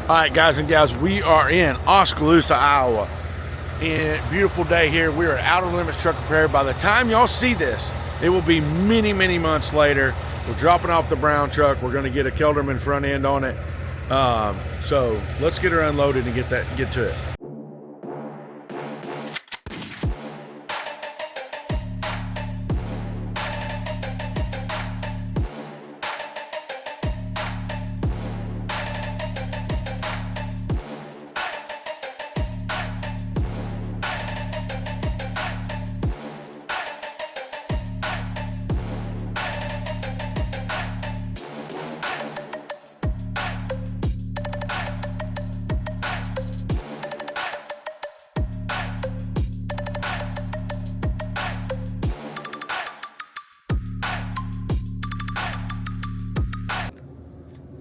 All right, guys and gals, we are in Oskaloosa, Iowa. Beautiful day here. We are at Outer Limits Truck Repair. By the time y'all see this, it will be many, many months later. We're dropping off the brown truck. We're going to get a Kelderman front end on it. So let's get her unloaded and get to it.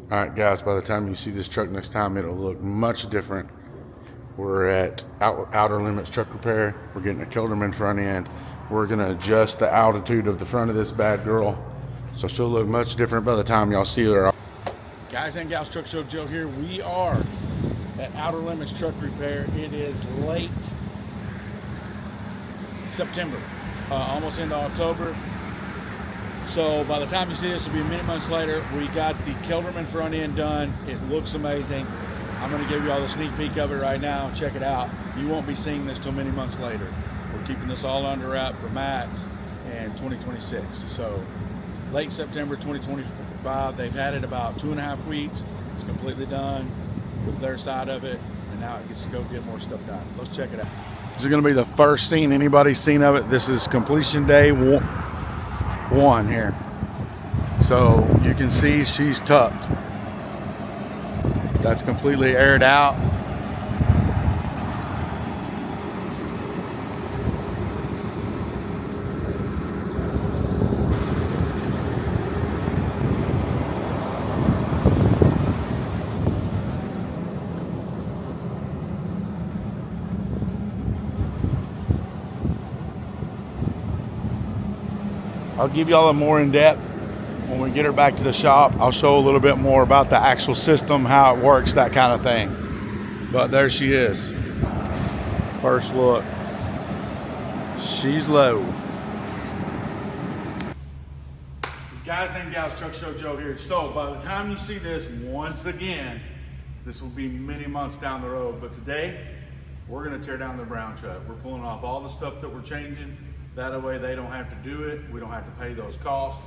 All right, guys, by the time you see this truck next time, it'll look much different. We're at Outer Limits Truck Repair. We're getting a Kelderman front end. We're gonna adjust the altitude of the front of this bad girl, so she'll look much different by the time y'all see her. Guys and gals, Truck Show Joe here. We are at Outer Limits Truck Repair. It is late September, almost into October. So by the time you see this, it'll be many months later. We got the Kelderman front end done. It looks amazing. I'm going to give you all the sneak peek of it right now. Check it out. You won't be seeing this till many months later. We're keeping this all under wrap for Matt's and 2026. So late September 2025. They've had it about 2.5 weeks. It's completely done with their side of it, and now it gets to go get more stuff done. Let's check it out. This is going to be the first scene anybody's seen of it. This is completion day one here. So you can see she's tucked. That's completely aired out. I'll give y'all a more in-depth when we get her back to the shop. I'll show a little bit more about the actual system, how it works, that kind of thing. But there she is. First look. She's low. Guys and gals, Truck Show Joe here. So by the time you see this, once again, this will be many months down the road. But today, we're gonna tear down the brown truck. We're pulling off all the stuff that we're changing. That way they don't have to do it, we don't have to pay those costs,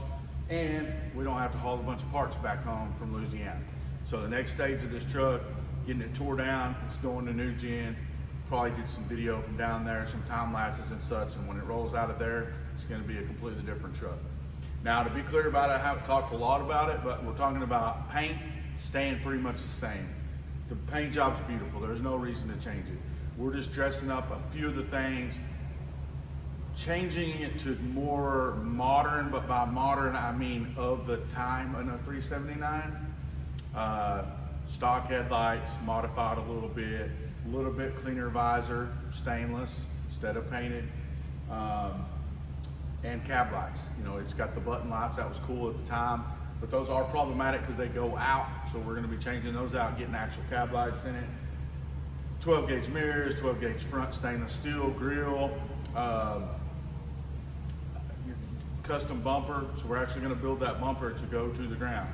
and we don't have to haul a bunch of parts back home from Louisiana. So the next stage of this truck, getting it tore down, it's going to New Gen. Probably get some video from down there, some time lapses and such, and when it rolls out of there, it's gonna be a completely different truck. Now, to be clear about it, I haven't talked a lot about it, but we're talking about paint staying pretty much the same. The paint job's beautiful, there's no reason to change it. We're just dressing up a few of the things, changing it to more modern, but by modern I mean of the time in a 379. Stock headlights, modified a little bit cleaner visor, stainless instead of painted, and cab lights. You know, it's got the button lights, that was cool at the time, but those are problematic because they go out, so we're going to be changing those out, getting actual cab lights in it. 12 gauge mirrors, 12 gauge front stainless steel grille, custom bumper, so we're actually going to build that bumper to go to the ground.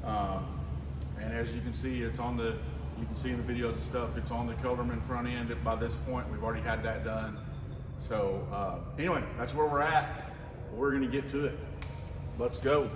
And as you can see, you can see in the videos and stuff, it's on the Kelderman front end. By this point, we've already had that done. So anyway, that's where we're at. We're going to get to it. Let's go.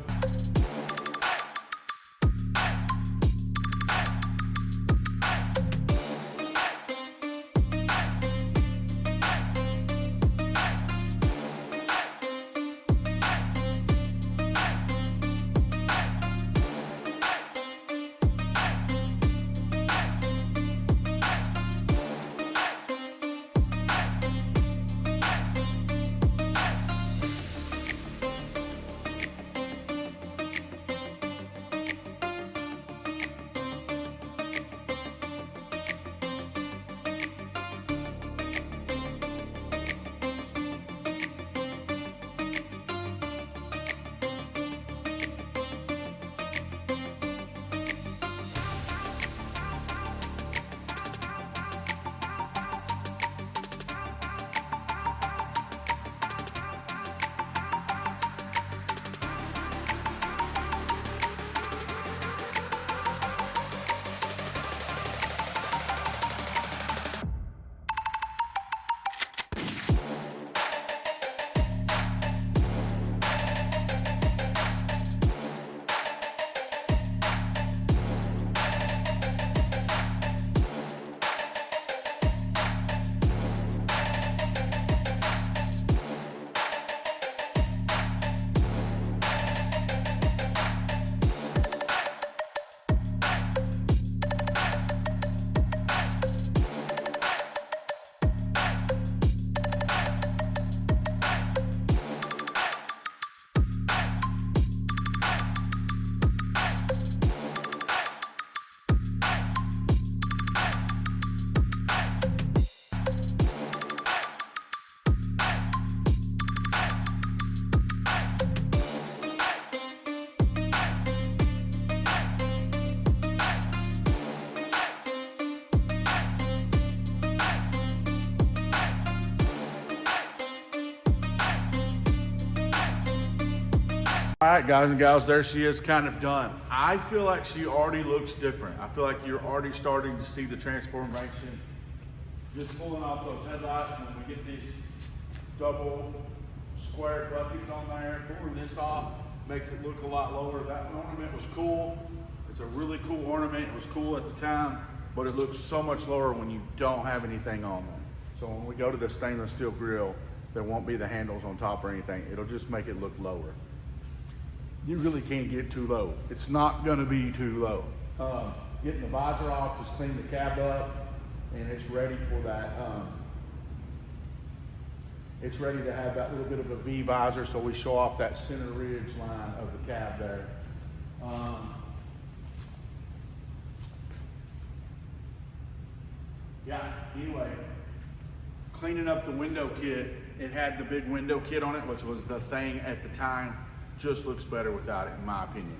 All right, guys and gals, there she is, kind of done. I feel like she already looks different. I feel like you're already starting to see the transformation. Just pulling off those headlights, and when we get these double square buckets on there, pulling this off makes it look a lot lower. That ornament was cool. It's a really cool ornament. It was cool at the time, but it looks so much lower when you don't have anything on them. So when we go to the stainless steel grill, there won't be the handles on top or anything. It'll just make it look lower. You really can't get too low. It's not gonna be too low. Getting the visor off, just clean the cab up, and it's ready for that. It's ready to have that little bit of a V visor, so we show off that center ridge line of the cab there. Yeah, anyway, cleaning up the window kit, it had the big window kit on it, which was the thing at the time. Just looks better without it, in my opinion.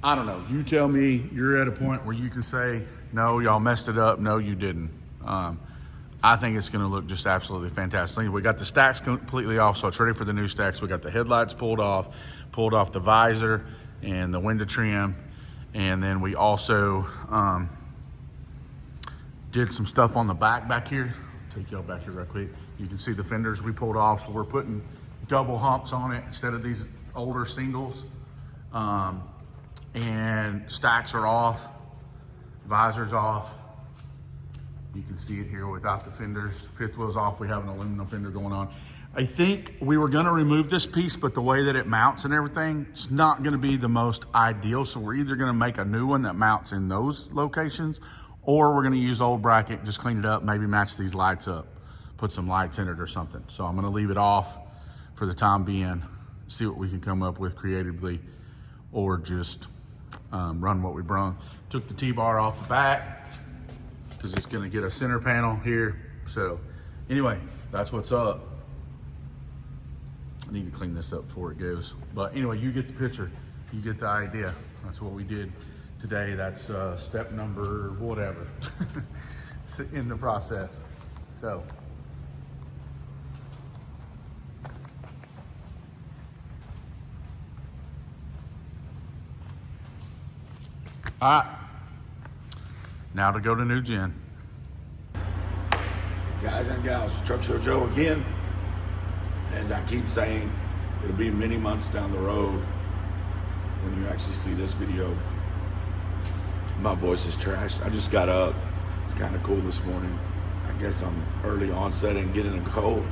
I don't know, you tell me. You're at a point where you can say, no, y'all messed it up, no, you didn't. I think it's gonna look just absolutely fantastic. We got the stacks completely off, so it's ready for the new stacks. We got the headlights pulled off the visor and the window trim. And then we also did some stuff on the back here. Take y'all back here real quick. You can see the fenders we pulled off, so we're putting double humps on it instead of these older singles. And stacks are off, visor's off. You can see it here without the fenders. Fifth wheel's off, we have an aluminum fender going on. I think we were gonna remove this piece, but the way that it mounts and everything, it's not gonna be the most ideal. So we're either gonna make a new one that mounts in those locations, or we're gonna use old bracket, just clean it up, maybe match these lights up, put some lights in it or something. So I'm gonna leave it off for the time being, see what we can come up with creatively, or just run what we brung. Took the T-bar off the back because it's gonna get a center panel here. So anyway, that's what's up. I need to clean this up before it goes. But anyway, you get the picture, you get the idea. That's what we did today. That's step number whatever in the process. So. All right, now to go to New Gen. Guys and gals, Truck Show Joe again. As I keep saying, it'll be many months down the road when you actually see this video. My voice is trashed. I just got up. It's kind of cool this morning. I guess I'm early onset and getting a cold,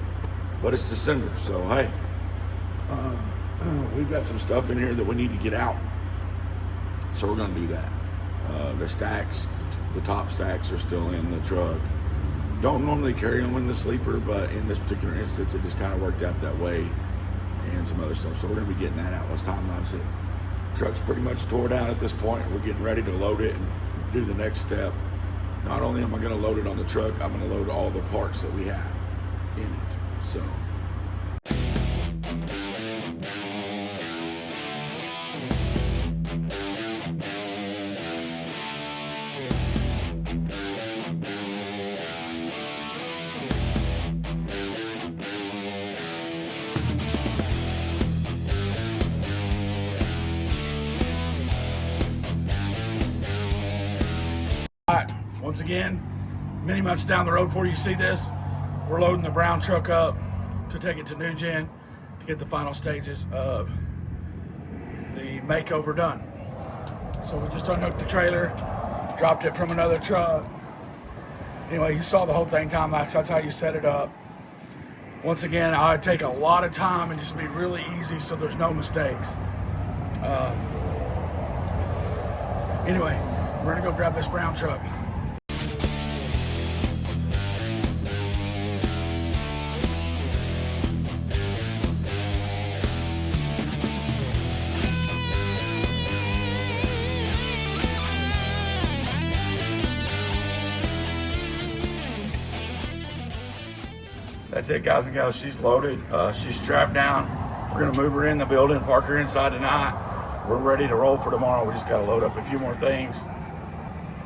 but it's December, so hey. We've got some stuff in here that we need to get out. So we're gonna do that. The stacks, the top stacks are still in the truck. Don't normally carry them in the sleeper, but in this particular instance, it just kind of worked out that way, and some other stuff. So we're gonna be getting that out. Let's time-lapse it. Truck's pretty much tore down at this point. We're getting ready to load it and do the next step. Not only am I gonna load it on the truck, I'm gonna load all the parts that we have in it, so. All right, once again, many months down the road before you see this, we're loading the brown truck up to take it to New Gen to get the final stages of the makeover done. So we just unhooked the trailer, dropped it from another truck. Anyway, you saw the whole thing time-lapse. That's how you set it up. Once again, I take a lot of time and just be really easy so there's no mistakes. Anyway, we're gonna go grab this brown truck. That's it, guys and gals. She's loaded. She's strapped down. We're gonna move her in the building, park her inside tonight. We're ready to roll for tomorrow. We just gotta load up a few more things.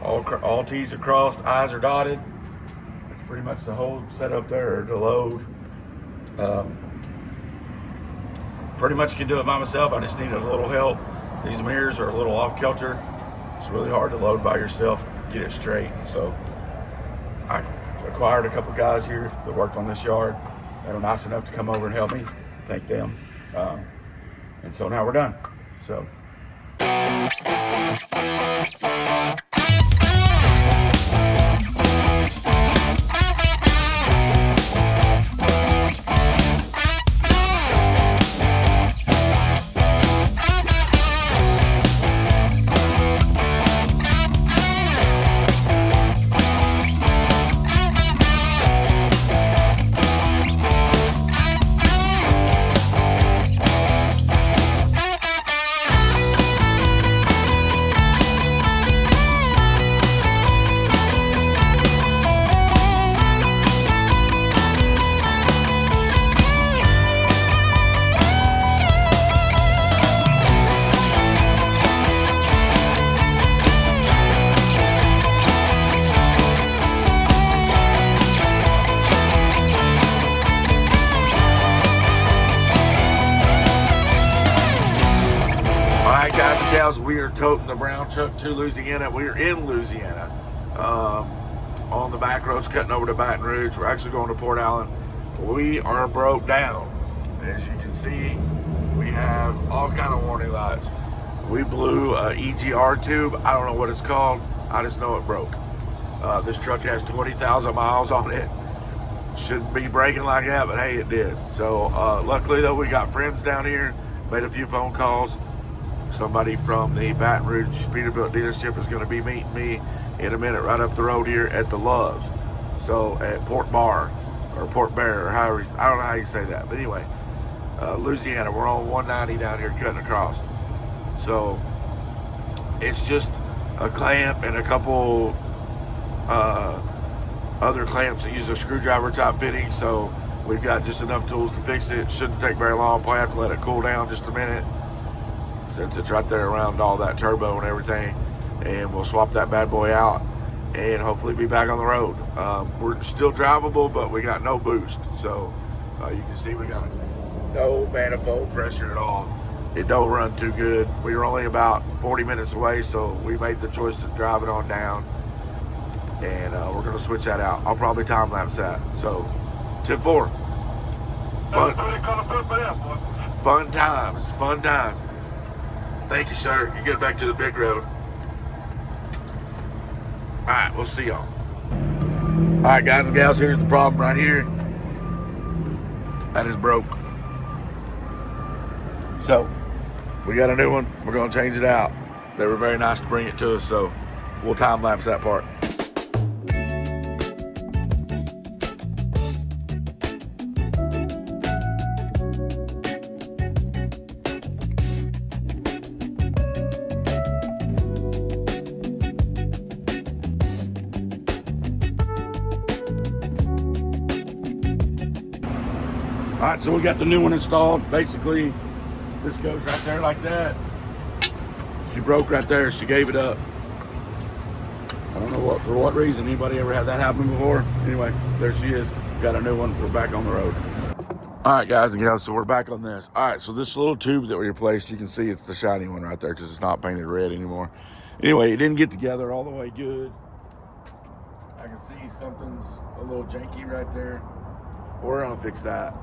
All T's are crossed, I's are dotted. That's pretty much the whole setup there to load. pretty much can do it by myself. I just needed a little help. These mirrors are a little off kilter. It's really hard to load by yourself, get it straight. So I acquired a couple guys here that worked on this yard that were nice enough to come over and help me. Thank them. And so now we're done. So. Guys and gals, we are toting the brown truck to Louisiana. We are in Louisiana, on the back roads cutting over to Baton Rouge. We're actually going to Port Allen. We are broke down. As you can see, we have all kind of warning lights. We blew a EGR tube. I don't know what it's called. I just know it broke. This truck has 20,000 miles on it. Shouldn't be braking like that, but hey, it did. So luckily though, we got friends down here, made a few phone calls. Somebody from the Baton Rouge Peterbilt dealership is going to be meeting me in a minute right up the road here at the Loves. So at Port Bar or Port Bear or however, I don't know how you say that. But anyway, Louisiana, we're on 190 down here cutting across. So it's just a clamp and a couple other clamps that use a screwdriver type fitting. So we've got just enough tools to fix it. Shouldn't take very long. Probably have to let it cool down just a minute, since it's right there around all that turbo and everything. And we'll swap that bad boy out and hopefully be back on the road. We're still drivable, but we got no boost. So you can see we got no manifold pressure at all. It don't run too good. We were only about 40 minutes away, so we made the choice to drive it on down. And we're gonna switch that out. I'll probably time lapse that. So tip 4. Fun times, fun times. Thank you, sir. You get back to the big road. All right, we'll see y'all. All right, guys and gals, here's the problem right here. That is broke. So, we got a new one. We're gonna change it out. They were very nice to bring it to us, so we'll time lapse that part. All right, so we got the new one installed. Basically, this goes right there like that. She broke right there. She gave it up. I don't know for what reason. Anybody ever had that happen before? Anyway, there she is. Got a new one. We're back on the road. All right, guys and gals, so we're back on this. All right, so this little tube that we replaced, you can see it's the shiny one right there because it's not painted red anymore. Anyway, it didn't get together all the way good. I can see something's a little janky right there. We're gonna fix that.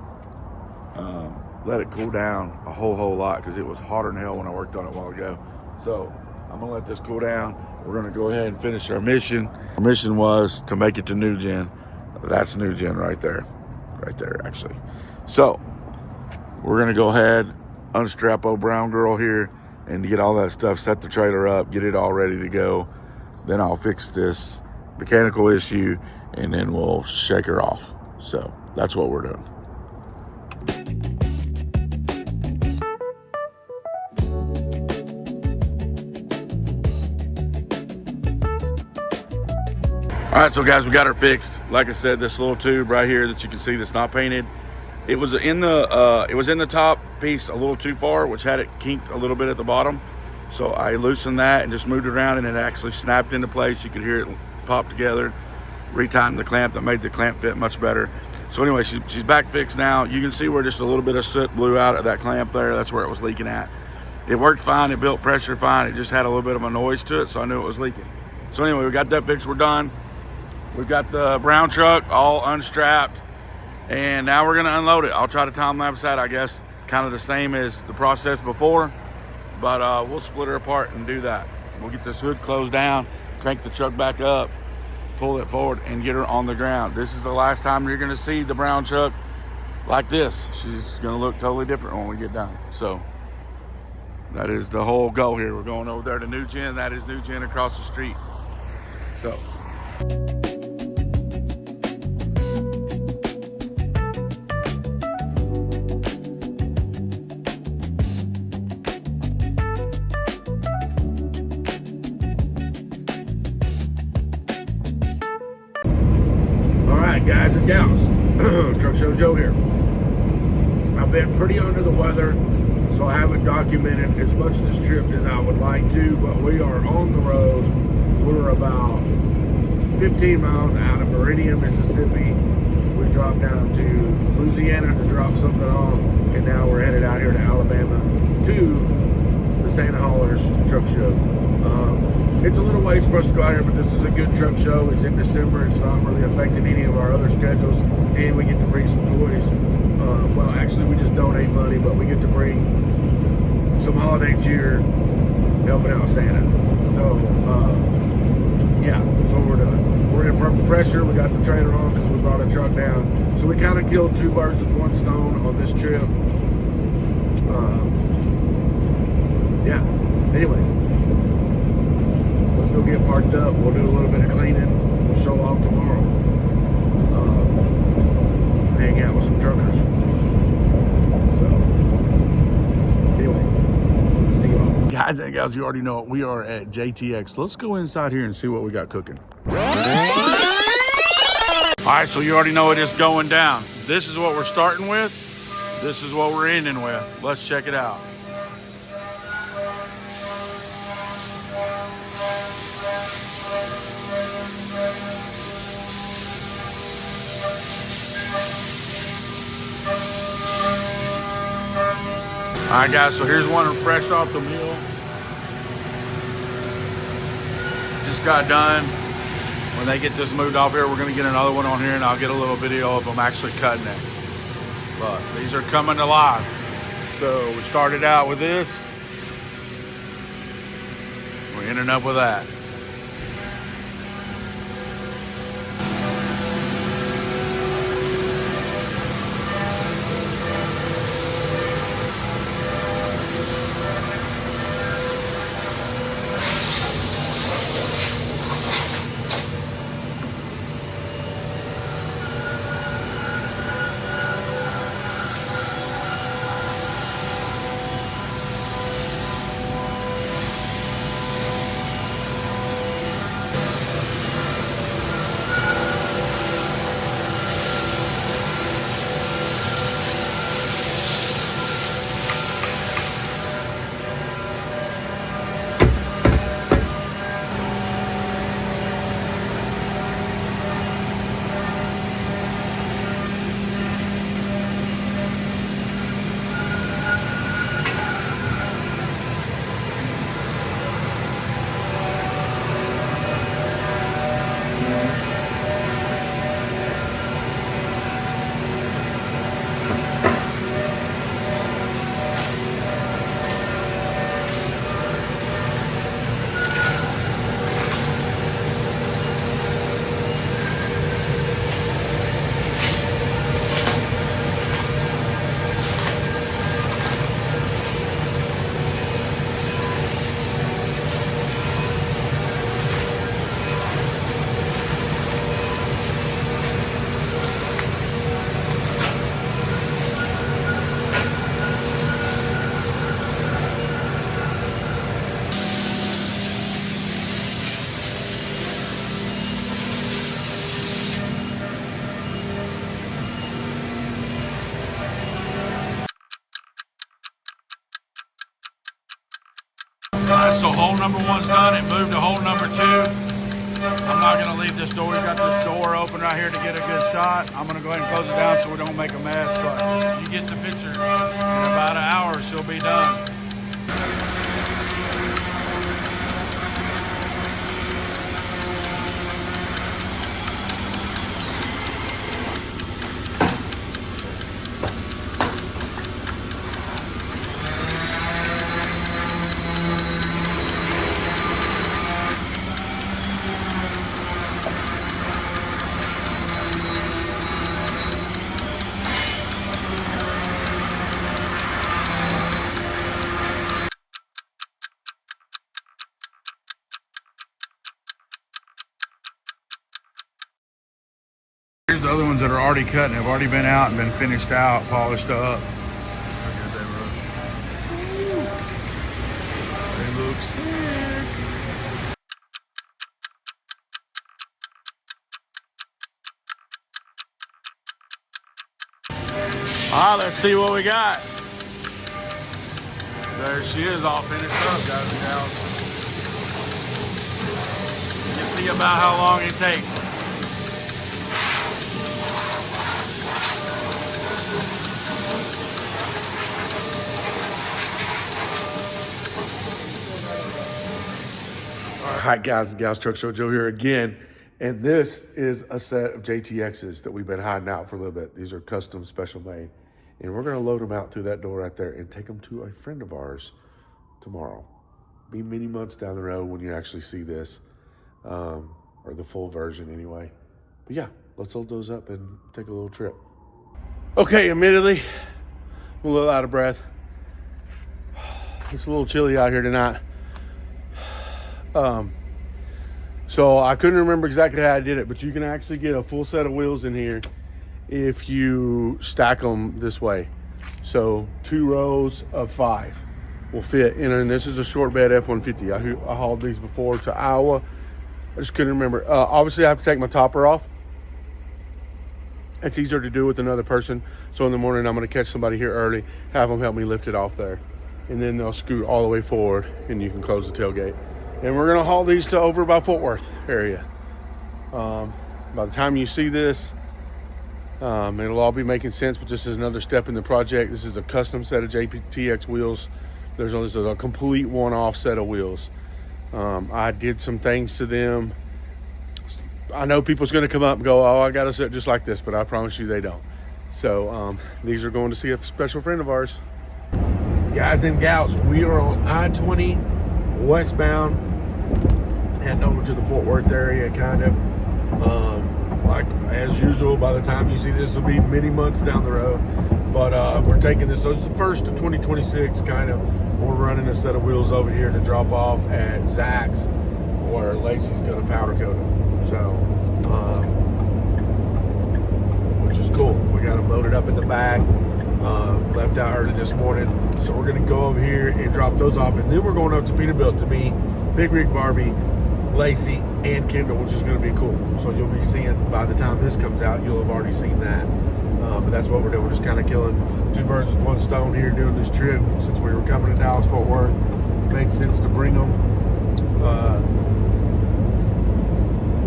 Let it cool down a whole lot because it was hotter than hell when I worked on it a while ago. So I'm gonna let this cool down. We're gonna go ahead and finish our mission. Our mission was to make it to new gen. That's new gen right there actually. So we're gonna go ahead, unstrap old brown girl here and get all that stuff, set the trailer up, get it all ready to go. Then I'll fix this mechanical issue and then we'll shake her off. So that's what we're doing. All right, so guys, we got her fixed. Like I said, this little tube right here that you can see that's not painted, it was in the top piece a little too far, which had it kinked a little bit at the bottom. So I loosened that and just moved it around, and it actually snapped into place. You could hear it pop together. Retightened the clamp, that made the clamp fit much better. So anyway, she's back fixed now. You can see where just a little bit of soot blew out of that clamp there. That's where it was leaking at. It worked fine. It built pressure fine. It just had a little bit of a noise to it, so I knew it was leaking. So anyway, we got that fixed. We're done. We've got the brown truck all unstrapped, and now we're going to unload it. I'll try to time lapse that, I guess, kind of the same as the process before, but we'll split her apart and do that. We'll get this hood closed down, crank the truck back up, pull it forward, and get her on the ground. This is the last time you're going to see the brown truck like this. She's going to look totally different when we get done. So that is the whole goal here. We're going over there to New Gen. That is New Gen across the street. So. All right, guys and gals, Truck Show Joe here. I've been pretty under the weather, so I haven't documented as much of this trip as I would like to, but we are on the road. We're about 15 miles out of Meridian, Mississippi. We dropped down to Louisiana to drop something off, and now we're headed out here to Alabama to the Santa Haulers Truck Show. It's a little ways for us to go out here, but this is a good truck show. It's in December. It's not really affecting any of our other schedules, and we get to bring some toys. Well, actually, we just donate money, but we get to bring some holiday cheer, helping out Santa. So, yeah, that's what we're doing. We're in purple pressure. We got the trailer on because we brought a truck down. So we kind of killed two birds with one stone on this trip. Yeah, anyway. Let's go get parked up. We'll do a little bit of cleaning. We'll show off tomorrow. Hang out with some truckers. So, anyway, see y'all. Guys and gals, you already know it. We are at JTX. Let's go inside here and see what we got cooking. All right, so you already know it is going down. This is what we're starting with. This is what we're ending with. Let's check it out. All right, guys, so here's one fresh off the mill. Just got done. When they get this moved off here, we're gonna get another one on here, and I'll get a little video of them actually cutting it. But these are coming to life. So we started out with this. We're ending up with that. So hole number one's done. It moved to hole number two. I'm not gonna leave this door. We've got this door open right here to get a good shot. I'm gonna go ahead and close it down so we don't make a mess, but you get the picture. In about an hour, she'll be done. Here's the other ones that are already cut and have already been out and been finished out, polished up. They look sick. All right, let's see what we got. There she is, all finished up, guys and gals. You can see about how long it takes. Hi guys and gals, Truck Show Joe here again, and this is a set of JTXs that we've been hiding out for a little bit. These are custom, special made, and we're going to load them out through that door right there and take them to a friend of ours tomorrow. Be many months down the road when you actually see this, or the full version anyway. But yeah, let's load those up and take a little trip. Okay, admittedly, I'm a little out of breath. It's a little chilly out here tonight. So I couldn't remember exactly how I did it, but you can actually get a full set of wheels in here if you stack them this way. So 2 rows of 5 will fit in, and this is a short bed F-150. I hauled these before to Iowa. I just couldn't remember. Obviously I have to take my topper off. It's easier to do with another person. So in the morning I'm going to catch somebody here early, have them help me lift it off there, and then they'll scoot all the way forward and you can close the tailgate. And we're gonna haul these to over by Fort Worth area. By the time you see this, it'll all be making sense, but this is another step in the project. This is a custom set of JTX wheels. This is a complete one-off set of wheels. I did some things to them. I know people's gonna come up and go, oh, I got a set just like this, but I promise you they don't. So these are going to see a special friend of ours. Guys and gals, we are on I-20 westbound, heading over to the Fort Worth area, kind of. Like as usual, by the time you see this, will be many months down the road. But we're taking this, so it's the first of 2026, kind of. We're running a set of wheels over here to drop off at Zach's, where Lacey's gonna powder coat them. So, which is cool. We got them loaded up in the back. Left out early this morning, so we're gonna go over here and drop those off, and then we're going up to Peterbilt to meet Big Rig Barbie, Lacey, and Kendall, which is gonna be cool. So you'll be seeing, by the time this comes out, you'll have already seen that. But that's what we're doing. We're just kind of killing 2 birds with 1 stone here, doing this trip. Since we were coming to Dallas Fort Worth, it made sense to bring them,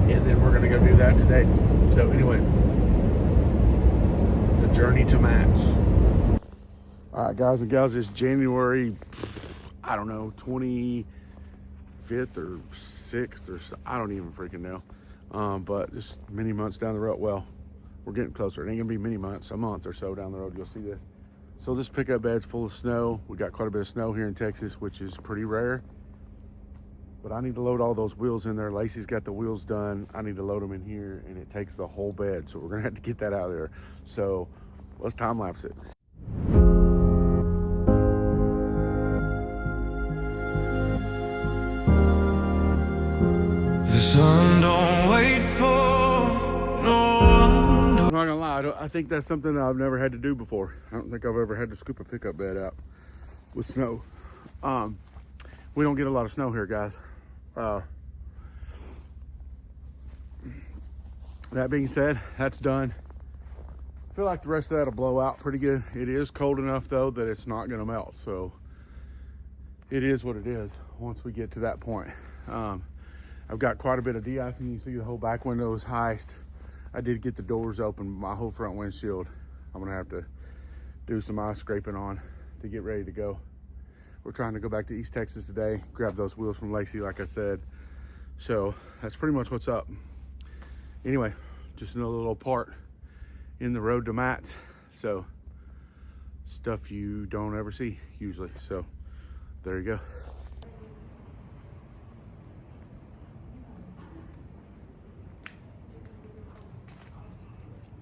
and then we're gonna go do that today. So anyway, the journey to Matt's. All right, guys and gals, it's January, I don't know, 25th or 6th or so, I don't even freaking know. But just many months down the road. Well, we're getting closer. It ain't gonna be many months, a month or so down the road, you'll see this. So this pickup bed's full of snow. We got quite a bit of snow here in Texas, which is pretty rare. But I need to load all those wheels in there. Lacey's got the wheels done. I need to load them in here, and it takes the whole bed. So we're gonna have to get that out of there. So let's time lapse it. The sun don't wait for no one. I'm not gonna lie, I think that's something that I've never had to do before. I don't think I've ever had to scoop a pickup bed out with snow. We don't get a lot of snow here, guys. That being said, that's done. I feel like the rest of that will blow out pretty good. It is cold enough though that it's not gonna melt, so it is what it is once we get to that point. I've got quite a bit of de-icing. You see the whole back window is iced. I did get the doors open, my whole front windshield. I'm gonna have to do some ice scraping on to get ready to go. We're trying to go back to East Texas today, grab those wheels from Lacey, like I said. So that's pretty much what's up. Anyway, just another little part in the road to Matt's. So stuff you don't ever see usually. So there you go.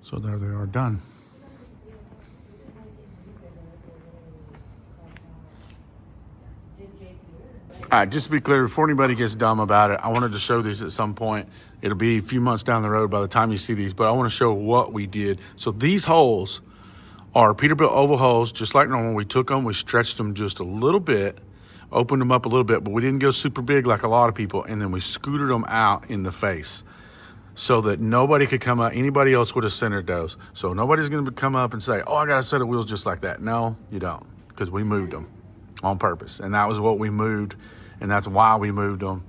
So there they are, done. All right, just to be clear, before anybody gets dumb about it, I wanted to show these at some point. It'll be a few months down the road by the time you see these, but I want to show what we did. So these holes are Peterbilt oval holes, just like normal. We took them, we stretched them just a little bit, opened them up a little bit, but we didn't go super big like a lot of people, and then we scooted them out in the face so that nobody could come up. Anybody else would have centered those. So nobody's going to come up and say, oh, I got a set of wheels just like that. No, you don't, because we moved them on purpose, and that was what we moved, and that's why we moved them.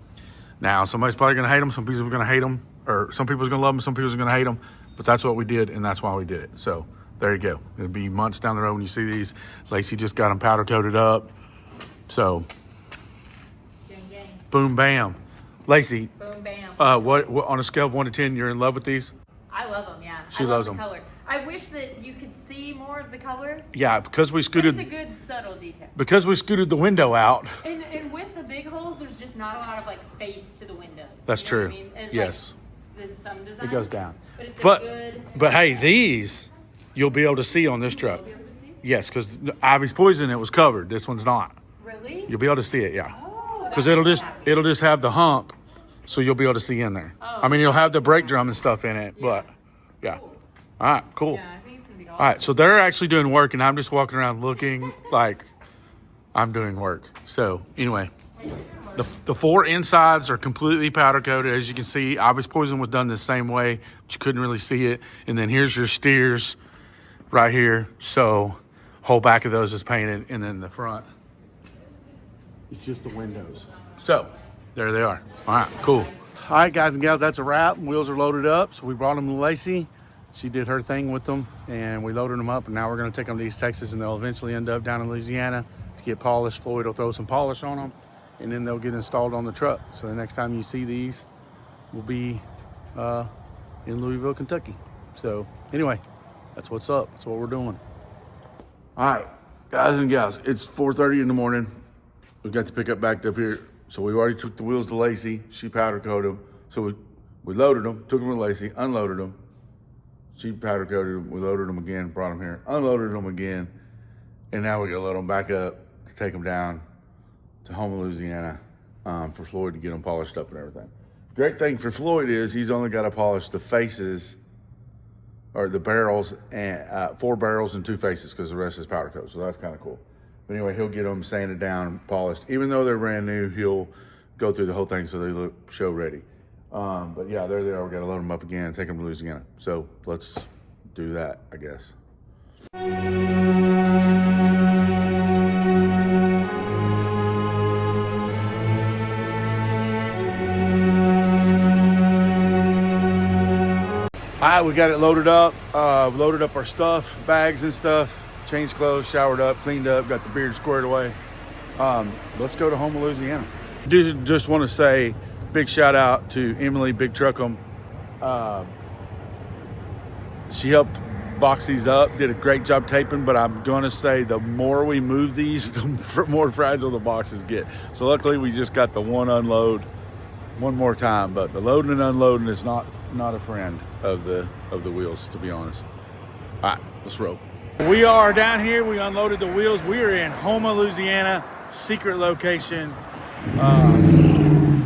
Now, somebody's probably going to hate them. Some people are going to hate them, or some people's going to love them. Some people's going to hate them, but that's what we did, and that's why we did it. So there you go. It'll be months down the road when you see these. Lacey just got them powder coated up. So, boom, bam. Lacey, boom, bam. What on a scale of 1 to 10, you're in love with these? I love them, yeah. She I loves love the them. color. I wish that you could see more of the color. Yeah, because we But scooted. it's a good subtle detail. Because we scooted the window out. And with the big holes, there's just not a lot of like face to the windows. That's you know true. what I mean? It's Yes. Like, in some designs, It goes down. But it's But a good. but hey, these you'll be able to see on this truck. You'll be able to see? Yes, because Ivy's Poison, it was covered. This one's not. Really? You'll be able to see it, yeah. Oh, Because that it'll makes just me happy. it'll just have the hump, so you'll be able to see in there. Oh, I mean, you'll have the brake drum and stuff in it, but yeah. Cool. All right, cool. Yeah, I think it's gonna be awesome. All right, so they're actually doing work, and I'm just walking around looking like I'm doing work. So anyway, the 4 insides are completely powder coated. As you can see, Ivy's Poison was done the same way, but you couldn't really see it. And then here's your steers right here. So whole back of those is painted, and then the front, it's just the windows. So there they are. All right, cool. All right, guys and gals, that's a wrap. Wheels are loaded up. So we brought them to Lacey. She did her thing with them, and we loaded them up, and now we're going to take them to East Texas, and they'll eventually end up down in Louisiana to get polished. Floyd will throw some polish on them, and then they'll get installed on the truck. So the next time you see these will be in Louisville, Kentucky. So anyway, that's what's up. That's what we're doing. All right, guys and gals, it's 4:30 in the morning. We got the pickup backed up here. So we already took the wheels to Lacey. She powder coated them. So we loaded them, took them to Lacey, unloaded them. She powder coated them. We loaded them again, brought them here, unloaded them again. And now we gotta load them back up to take them down to Houma, Louisiana, for Floyd to get them polished up and everything. Great thing for Floyd is he's only got to polish the faces or the barrels, and 4 barrels and 2 faces, because the rest is powder coat. So that's kind of cool. But anyway, he'll get them sanded down, polished. Even though they're brand new, he'll go through the whole thing so they look show ready. But yeah, there they are. We got to load them up again and take them to Louisiana. So let's do that, I guess. All right, we got it loaded up. Loaded up our stuff, bags and stuff. Changed clothes, showered up, cleaned up, got the beard squared away. Let's go to Houma, Louisiana. Just want to say big shout out to Emily Big Truckum. She helped box these up, did a great job taping, but I'm gonna say the more we move these, the more fragile the boxes get. So luckily we just got the one unload one more time, but the loading and unloading is not a friend of the wheels, to be honest. All right, let's roll. We are down here. We unloaded the wheels. We are in Houma, Louisiana, secret location,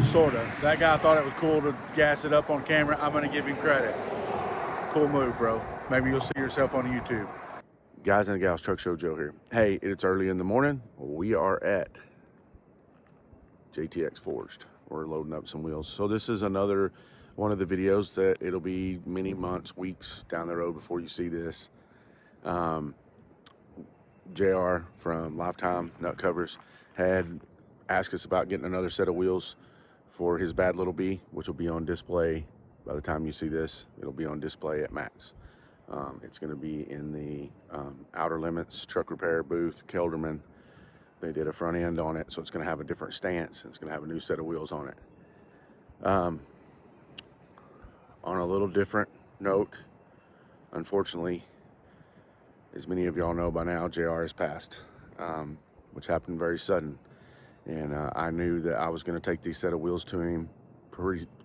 sorta. That guy thought it was cool to gas it up on camera. I'm gonna give him credit. Cool move, bro. Maybe you'll see yourself on YouTube. Guys and gals, Truck Show Joe here. Hey, it's early in the morning. We are at JTX Forged. We're loading up some wheels. So this is another one of the videos that it'll be many months, weeks down the road before you see this. JR from Lifetime Nut Covers had asked us about getting another set of wheels for his Bad Little Bee, which will be on display. By the time you see this, it'll be on display at Matt's. It's going to be in the Outer Limits truck repair booth, Kelderman. They did a front end on it, so it's going to have a different stance. It's going to have a new set of wheels on it. On a little different note, unfortunately, as many of y'all know by now, JR has passed, which happened very sudden. And I knew that I was going to take these set of wheels to him.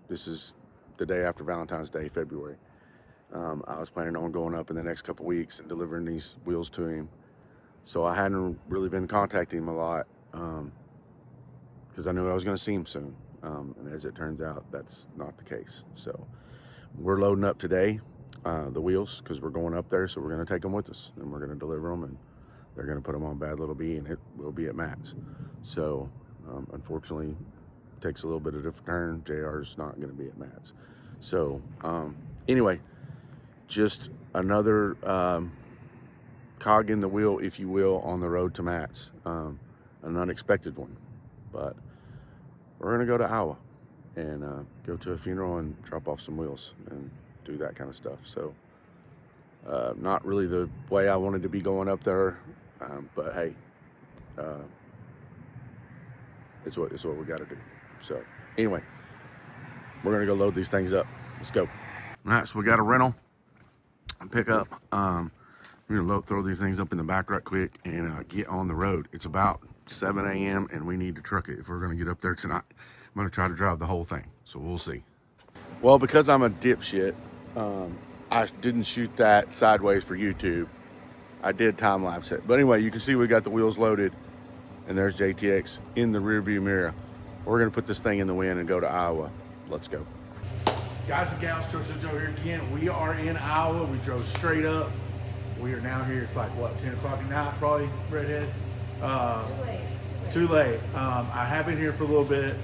This is the day after Valentine's Day, February. I was planning on going up in the next couple weeks and delivering these wheels to him. So I hadn't really been contacting him a lot because I knew I was going to see him soon. And as it turns out, that's not the case. So we're loading up today, the wheels, because we're going up there. So we're going to take them with us and we're going to deliver them, and they're going to put them on Bad Little Bee, and it will be at Matt's. So unfortunately, it takes a little bit of a different turn. JR's not going to be at Matt's. So anyway, just another cog in the wheel, if you will, on the road to Matt's. An unexpected one, but we're gonna go to Iowa and go to a funeral and drop off some wheels and do that kind of stuff. So not really the way I wanted to be going up there, but hey, it's what we got to do. So anyway, we're gonna go load these things up. Let's go. All right, so we got a rental and pick up. We're gonna throw these things up in the back right quick and get on the road. It's about 7 a.m. and we need to truck it if we're gonna get up there tonight. I'm gonna try to drive the whole thing, so we'll see. Well, because I'm a dipshit, I didn't shoot that sideways for YouTube. I did time lapse it. But anyway, you can see we got the wheels loaded, and there's JTX in the rear view mirror. We're gonna put this thing in the wind and go to Iowa. Let's go. Guys and gals, Truck Show Joe here again. We are in Iowa. We drove straight up. We are now here. It's like, what, 10 o'clock at night, probably, Redhead? Too late. I have been here for a little bit.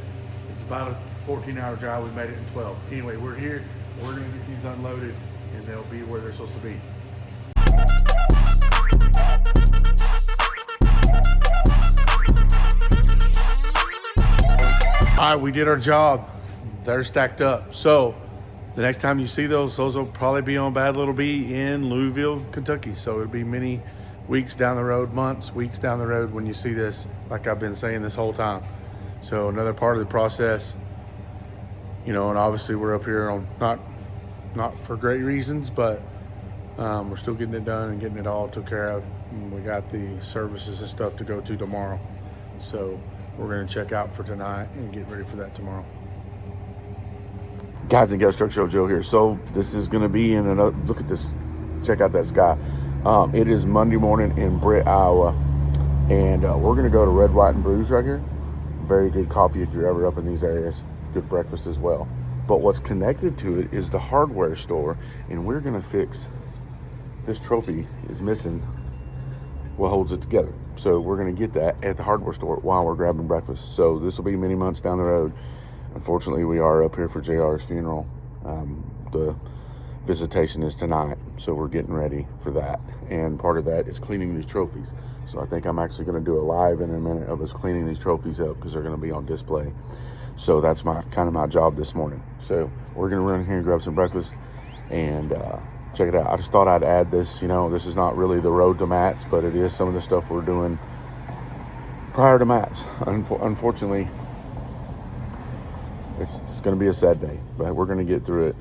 It's about a 14-hour drive. We made it in 12. Anyway, we're here. We're going to get these unloaded, and they'll be where they're supposed to be. All right, we did our job. They're stacked up. So the next time you see those will probably be on Bad Little Bee in Louisville, Kentucky. So it'll be many weeks down the road, months, weeks down the road when you see this, like I've been saying this whole time. So another part of the process, you know, and obviously we're up here on not for great reasons, but we're still getting it done and getting it all took care of. And we got the services and stuff to go to tomorrow. So we're gonna check out for tonight and get ready for that tomorrow. Guys and gals, Truck Show Joe here. So this is going to be in another, look at this, check out that sky. It is Monday morning in Britt, Iowa, and we're going to go to Red, White, and Brews right here. Very good coffee if you're ever up in these areas. Good breakfast as well. But what's connected to it is the hardware store, and we're going to fix, this trophy is missing what holds it together. So we're going to get that at the hardware store while we're grabbing breakfast. So this will be many months down the road. Unfortunately, we are up here for JR's funeral. The visitation is tonight, so we're getting ready for that. And part of that is cleaning these trophies. So I think I'm actually going to do a live in a minute of us cleaning these trophies up because they're going to be on display. So that's kind of my job this morning. So we're going to run here and grab some breakfast and check it out. I just thought I'd add this. You know, this is not really the road to Matt's, but it is some of the stuff we're doing prior to Matt's. Unfortunately, it's going to be a sad day, but we're going to get through it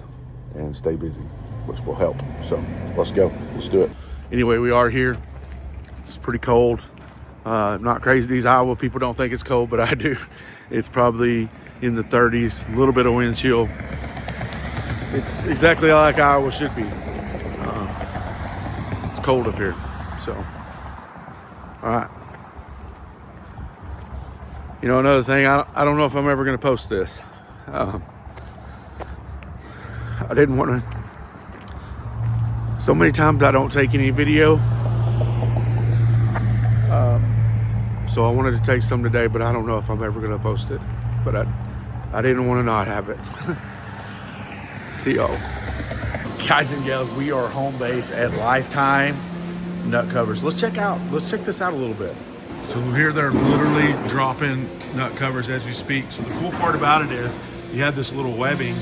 and stay busy, which will help. So let's go. Let's do it. Anyway, we are here. It's pretty cold. Not crazy. These Iowa people don't think it's cold, but I do. It's probably in the 30s, a little bit of wind chill. It's exactly like Iowa should be. It's cold up here. So, all right. You know, another thing, I don't know if I'm ever going to post this. I didn't want to. So many times I don't take any video. So I wanted to take some today, but I don't know if I'm ever going to post it. But I didn't want to not have it. See y'all. Guys and gals, we are home base at Lifetime Nut Covers. Let's check this out a little bit. So here they're literally dropping nut covers as we speak. So the cool part about it is you have this little webbing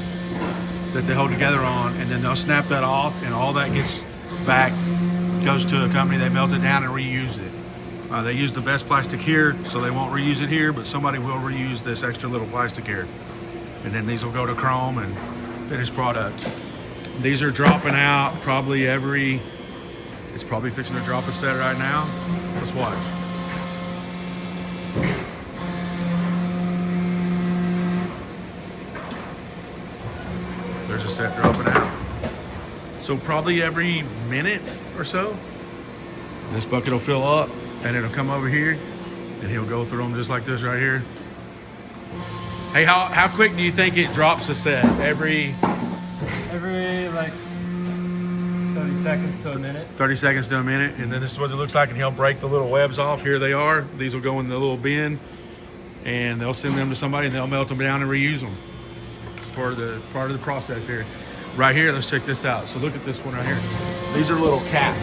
that they hold together on, and then they'll snap that off, and all that gets back, goes to a company, they melt it down and reuse it. They use the best plastic here, so they won't reuse it here, but somebody will reuse this extra little plastic here. And then these will go to chrome and finished product. These are dropping out probably it's probably fixing to drop a set right now. Let's watch. There's a set dropping out. So probably every minute or so, this bucket will fill up and it'll come over here and he'll go through them just like this right here. Hey, how quick do you think it drops a set? Every like 30 seconds to a minute. 30 seconds to a minute, and then this is what it looks like, and he'll break the little webs off. Here they are. These will go in the little bin, and they'll send them to somebody, and they'll melt them down and reuse them. It's part of the process here. Right here, let's check this out. So look at this one right here. These are little caps,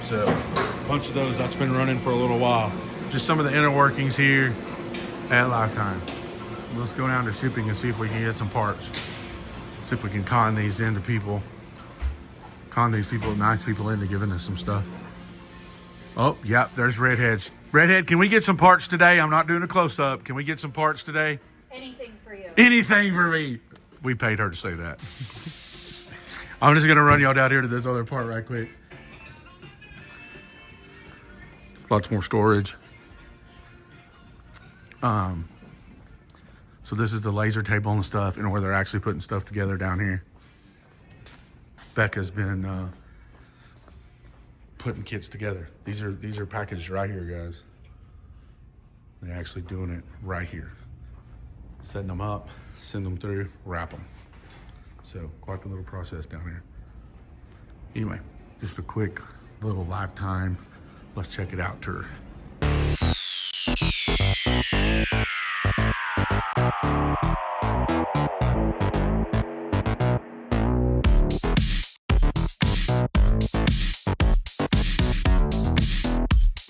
So a bunch of those that's been running for a little while. Just some of the inner workings here at Lifetime. Let's go down to shipping and see if we can get some parts. See if we can con these into people. Con these people, nice people into giving us some stuff. Oh, yep, there's Redhead. Redhead, can we get some parts today? I'm not doing a close-up. Can we get some parts today? Anything for you. Anything for me. We paid her to say that. I'm just gonna run y'all down here to this other part right quick. Lots more storage. So this is the laser table and stuff, and where they're actually putting stuff together down here. Becca's been putting kits together. These are packaged right here, guys. They're actually doing it right here. Setting them up, send them through, wrap them. So quite the little process down here. Anyway, just a quick little Lifetime, let's check it out tour.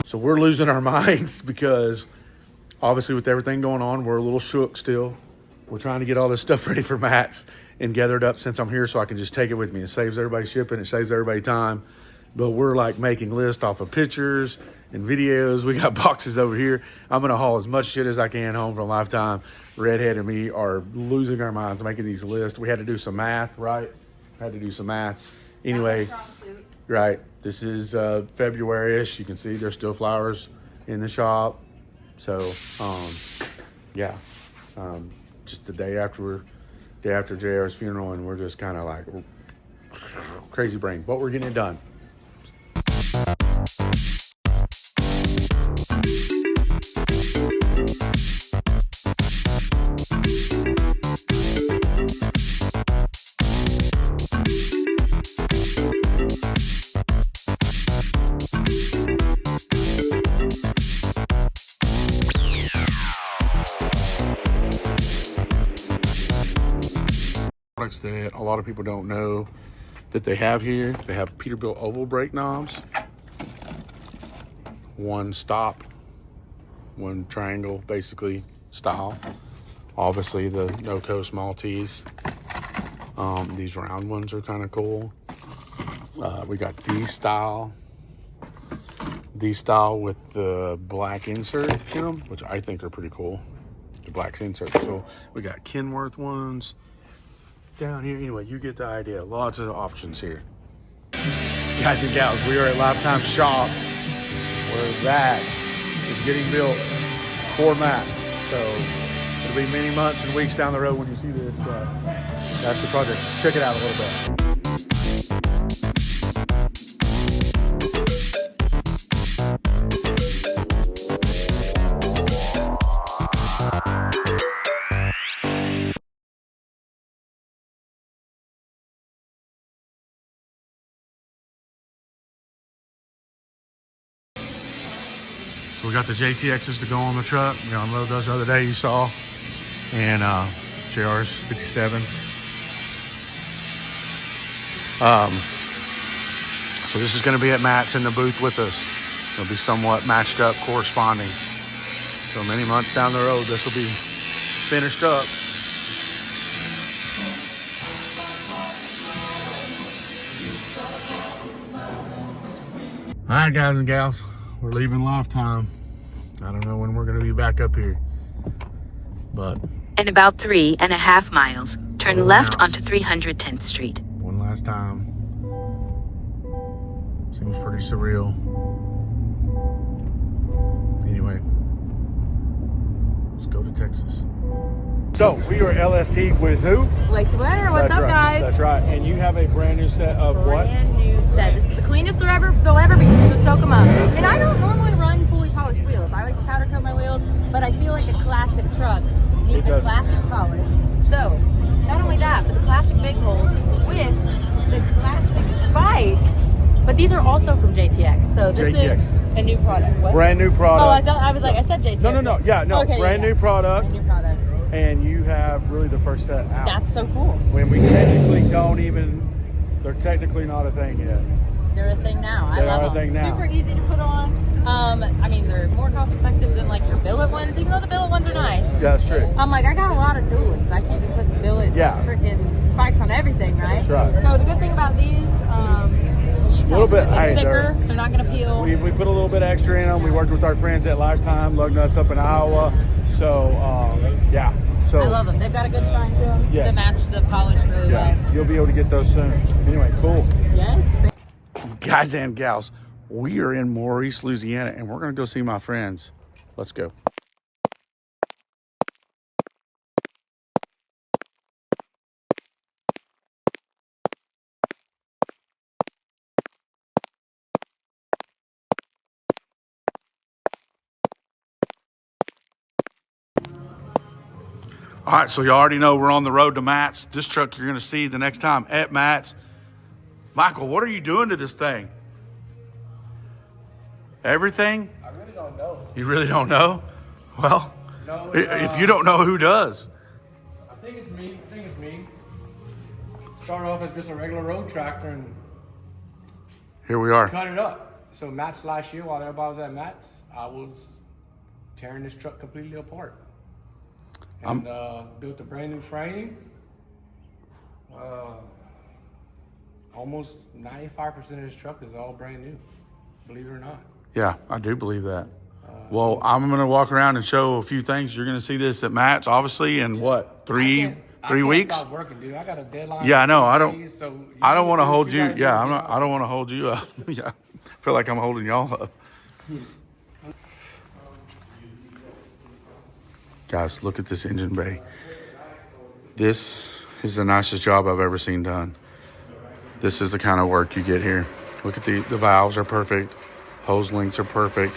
So we're losing our minds because obviously with everything going on, we're a little shook still. We're trying to get all this stuff ready for Matt's and gathered up since I'm here so I can just take it with me. It saves everybody shipping, it saves everybody time. But we're like making lists off of pictures and videos. We got boxes over here. I'm gonna haul as much shit as I can home from Lifetime. Redhead and me are losing our minds making these lists. We had to do some math, right? Had to do some math. Anyway, right. This is February-ish. You can see there's still flowers in the shop. So, yeah. Just the day after JR's funeral, and we're just kind of like crazy brain, but we're getting it done. Products that a lot of people don't know that they have here. They have Peterbilt oval brake knobs, one stop, one triangle basically style. Obviously the no-co small T's. These round ones are kind of cool. We got these style with the black insert in them, which I think are pretty cool. The black insert. So we got Kenworth ones down here. Anyway, you get the idea. Lots of options here. Guys and gals, we are at Lifetime Shop where that is getting built for Matt. So it'll be many months and weeks down the road when you see this, but that's the project. Check it out a little bit. So we got the JTXs to go on the truck. We unloaded those the other day, you saw. And JR's 57. So this is going to be at Matt's in the booth with us. It'll be somewhat matched up, corresponding. So many months down the road, this will be finished up. All right, guys and gals, we're leaving Lifetime. I don't know when we're going to be back up here, but In about 3.5 miles, turn left onto 310th Street. one last time. Seems pretty surreal. Anyway, let's go to Texas. So we are LST with who? Lacey Blair, what's up, guys? That's right. And you have a brand new set of what? Brand new set. This is the cleanest they'll ever be, so soak them up. And I don't normally run fully polished wheels. I like to powder coat my wheels, but I feel like a classic truck needs a classic polish. So, not only that, but the classic big holes with the classic spikes. But these are also from JTX, so this is a new product. What? Brand new product. Oh, I was like, I said JTX. No. Yeah, no. Okay, brand new product. Brand new product. And you have really the first set out. That's so cool. When we technically don't even, they're technically not a thing yet. They're a thing now. I love them. Super easy to put on. I mean, they're more cost effective than like your billet ones, even though the billet ones are nice. Yeah, that's true. I'm like, I got a lot of duals. I can't be putting billet freaking spikes on everything, right? That's right. So the good thing about these, you tell them they're thicker. They're not going to peel. We put a little bit extra in them. We worked with our friends at Lifetime, Lug Nuts up in Iowa. So, yeah. So, I love them. They've got a good shine to them. Yes. They match the polish really well. You'll be able to get those soon. Anyway, cool. Yes. Guys and gals, we are in Maurice, Louisiana, and we're going to go see my friends. Let's go. All right, so you already know we're on the road to Matt's. This truck you're going to see the next time at Matt's. Michael, what are you doing to this thing? Everything? I really don't know. You really don't know? Well, No, if you don't know, who does? I think it's me. Started off as just a regular road tractor and Here we are. cut it up. So Matt's last year, while everybody was at Matt's, I was tearing this truck completely apart. And built a brand new frame. Almost 95% of this truck is all brand new, believe it or not. Yeah, I do believe that. Well, I'm going to walk around and show a few things. You're going to see this at Matt's, obviously, in what, three weeks? I can't stop working, dude. I got a deadline. Yeah, I know. I don't want to hold you. Yeah, I I don't want to hold you up. Yeah, I feel like I'm holding y'all up. Guys, look at this engine bay. This is the nicest job I've ever seen done. This is the kind of work you get here. Look at the valves are perfect. Hose links are perfect.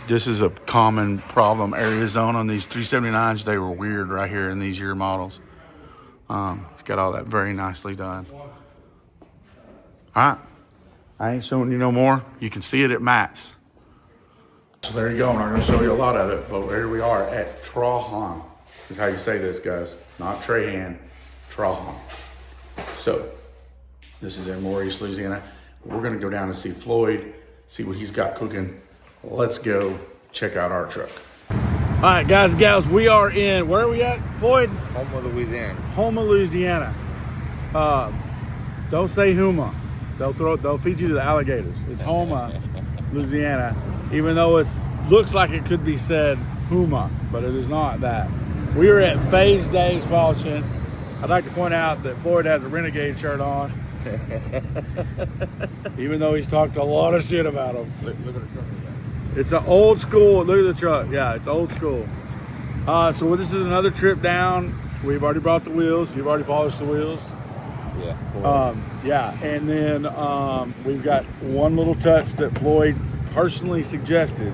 This is a common problem area zone on these 379s. They were weird right here in these year models. It's got all that very nicely done. All right, I ain't showing you no more. You can see it at Matt's. So there you go. I'm not going to show you a lot of it, but here we are at Trahan. Is how you say this, guys. Not Trahan, Trahan. So this is in Maurice, Louisiana. We're going to go down and see Floyd, see what he's got cooking. Let's go check out our truck. All right, guys and gals, we are in, where are we at, Floyd? Houma, Louisiana. Houma, Louisiana. Don't say Houma. They'll feed you to the alligators. It's Houma, Louisiana. Even though it looks like it could be said Houma, but it is not that. We are at Phase Days Polishing. I'd like to point out that Floyd has a Renegade shirt on. Even though he's talked a lot of shit about him. Look at the truck. It's an old school, look at the truck. Yeah, it's old school. So this is another trip down. We've already brought the wheels. You've already polished the wheels. Yeah. Cool. Yeah, and then we've got one little touch that Floyd personally suggested.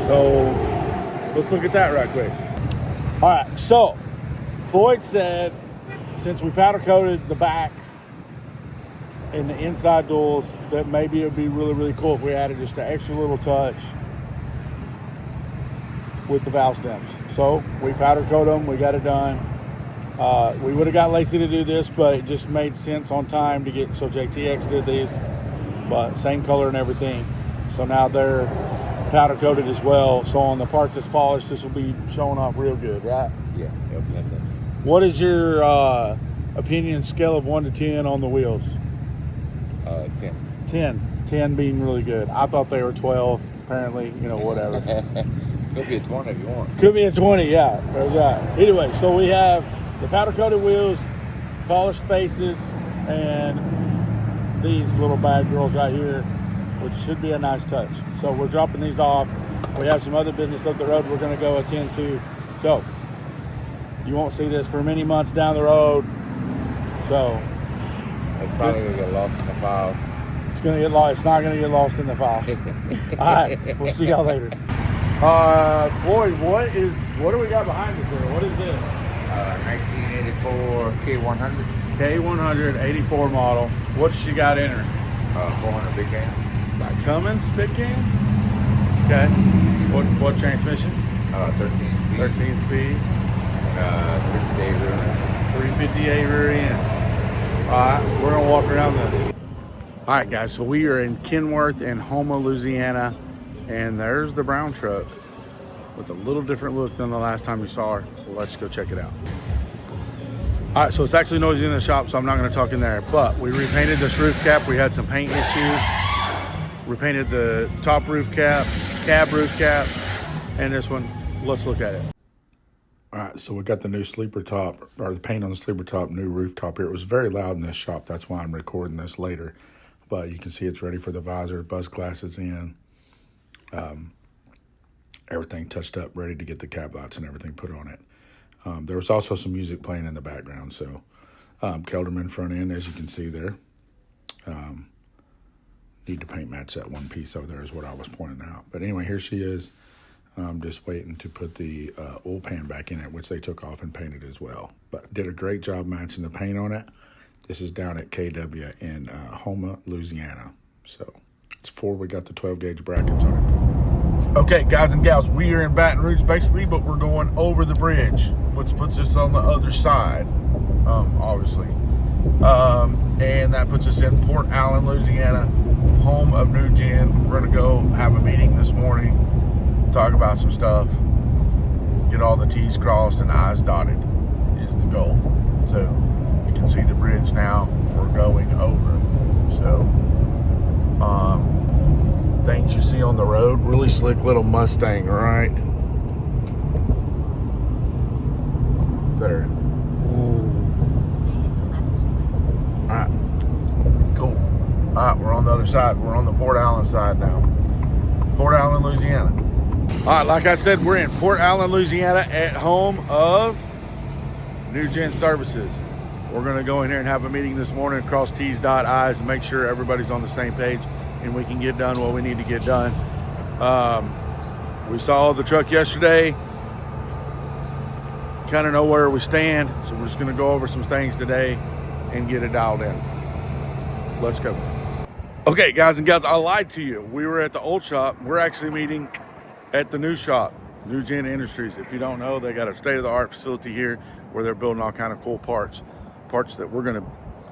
So let's look at that right quick. All right, so Floyd said since we powder coated the backs and the inside duals that maybe it would be really, really cool if we added just an extra little touch with the valve stems. So we powder coat them, we got it done. We would have got lazy to do this, but it just made sense on time to get, so JTX did these, but same color and everything. So now they're powder coated as well. So on the part that's polished, this will be showing off real good, right? Yeah, definitely. What is your opinion scale of 1 to 10 on the wheels? 10. 10 being really good. I thought they were 12, apparently, whatever. Could be a 20 if you want. Could be a 20, yeah. There's that. Anyway, so we have the powder coated wheels, polished faces, and these little bad girls right here, which should be a nice touch. So we're dropping these off. We have some other business up the road we're going to go attend to. So you won't see this for many months down the road. So It's probably going to get lost in the files. it's going to get lost. It's not going to get lost in the files. All right, we'll see y'all later. Floyd, what do we got behind us here? What is this? 1984 K100. K100 84 model. What's she got in her? 400 big game. Cummins big can? Okay. What transmission? 13 speed. 13 speed. 358 rear end. 358 rear ends. All right, we're gonna walk around this. All right, guys. So we are in Kenworth and Houma, Louisiana, and there's the brown truck with a little different look than the last time you saw her. Well, let's go check it out. All right, so it's actually noisy in the shop, so I'm not going to talk in there. But we repainted this roof cap. We had some paint issues. Repainted the top roof cap, cab roof cap, and this one. Let's look at it. All right, so we got the new sleeper top, or the paint on the sleeper top, new roof top here. It was very loud in this shop. That's why I'm recording this later. But you can see it's ready for the visor, buzz glasses in. Everything touched up, ready to get the cab lights and everything put on it. There was also some music playing in the background. So Kelderman front end, as you can see there. Need to paint match that one piece over there is what I was pointing out. But anyway, here she is. Just waiting to put the oil pan back in it, which they took off and painted as well. But did a great job matching the paint on it. This is down at KW in Houma, Louisiana. So it's before we got the 12 gauge brackets on it. Okay, guys and gals, we are in Baton Rouge basically, but we're going over the bridge, which puts us on the other side, obviously. And that puts us in Port Allen, Louisiana, home of New Gen. We're going to go have a meeting this morning, talk about some stuff, get all the T's crossed and I's dotted is the goal. So you can see the bridge now. We're going over. So things you see on the road, really slick little Mustang, right there. All right, cool. All right, we're on the other side. We're on the Port Allen side now. Port Allen, Louisiana. All right, like I said, we're in Port Allen, Louisiana at home of New Gen Services. We're going to go in here and have a meeting this morning, cross T's, dot I's, and make sure everybody's on the same page and we can get done what we need to get done. We saw the truck yesterday, kind of know where we stand, so we're just going to go over some things today and get it dialed in. Let's go. Okay, guys and gals, I lied to you. We were at the old shop. We're actually meeting at the new shop, New Gen Industries. If you don't know, they got a state-of-the-art facility here where they're building all kind of cool parts that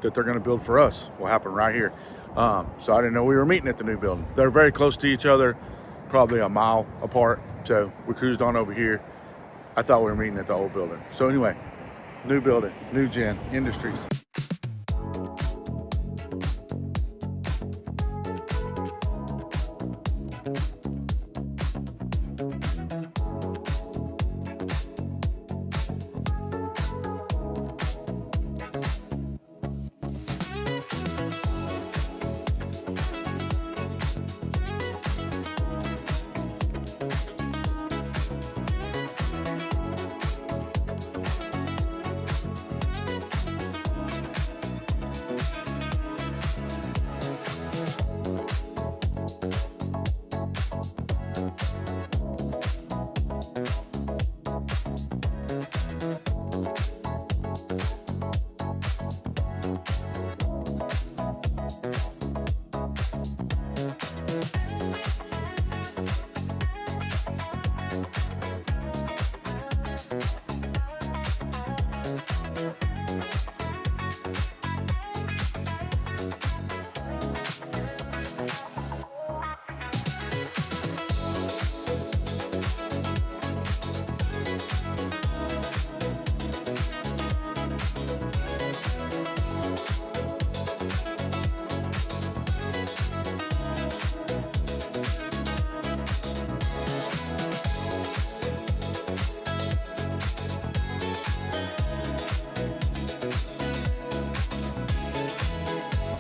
they're gonna build for us. Will happen right here. So I didn't know we were meeting at the new building. They're very close to each other, probably a mile apart. So we cruised on over here. I thought we were meeting at the old building. So anyway, new building, New Gen Industries.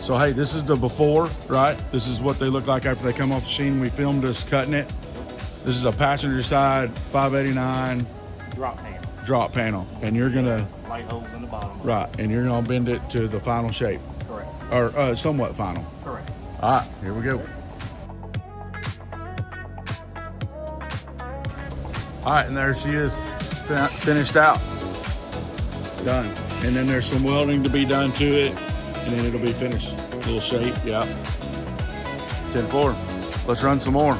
So hey, this is the before, right? This is what they look like after they come off the machine. We filmed us cutting it. This is a passenger side 589 drop panel. And you're gonna, Light holes in the bottom. right, and you're gonna bend it to the final shape. Correct. Or somewhat final. Correct. All right, here we go. All right, and there she is, finished out, done. And then there's some welding to be done to it, and then it'll be finished. Little shape, yeah. 10-4, let's run some more.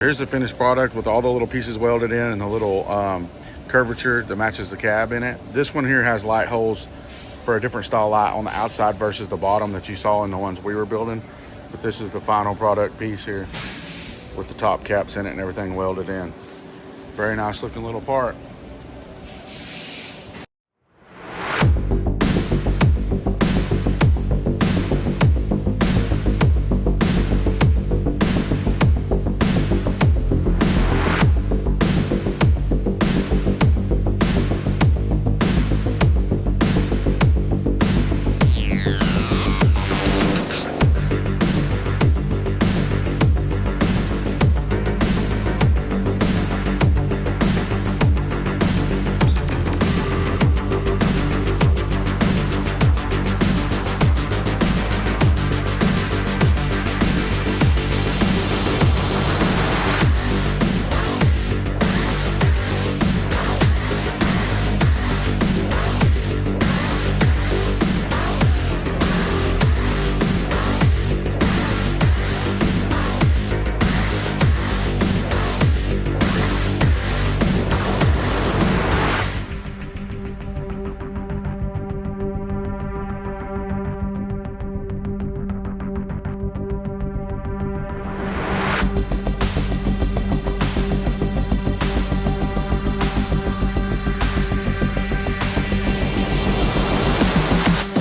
Here's the finished product with all the little pieces welded in and the little curvature that matches the cab in it. This one here has light holes for a different style light on the outside versus the bottom that you saw in the ones we were building. But this is the final product piece here with the top caps in it and everything welded in. Very nice looking little part.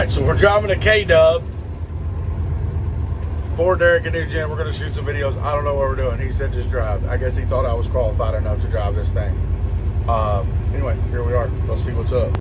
So we're driving a K-Dub for Derek and Eugene. We're going to shoot some videos. I don't know what we're doing. He said just drive. I guess he thought I was qualified enough to drive this thing. Anyway, here we are. Let's see what's up.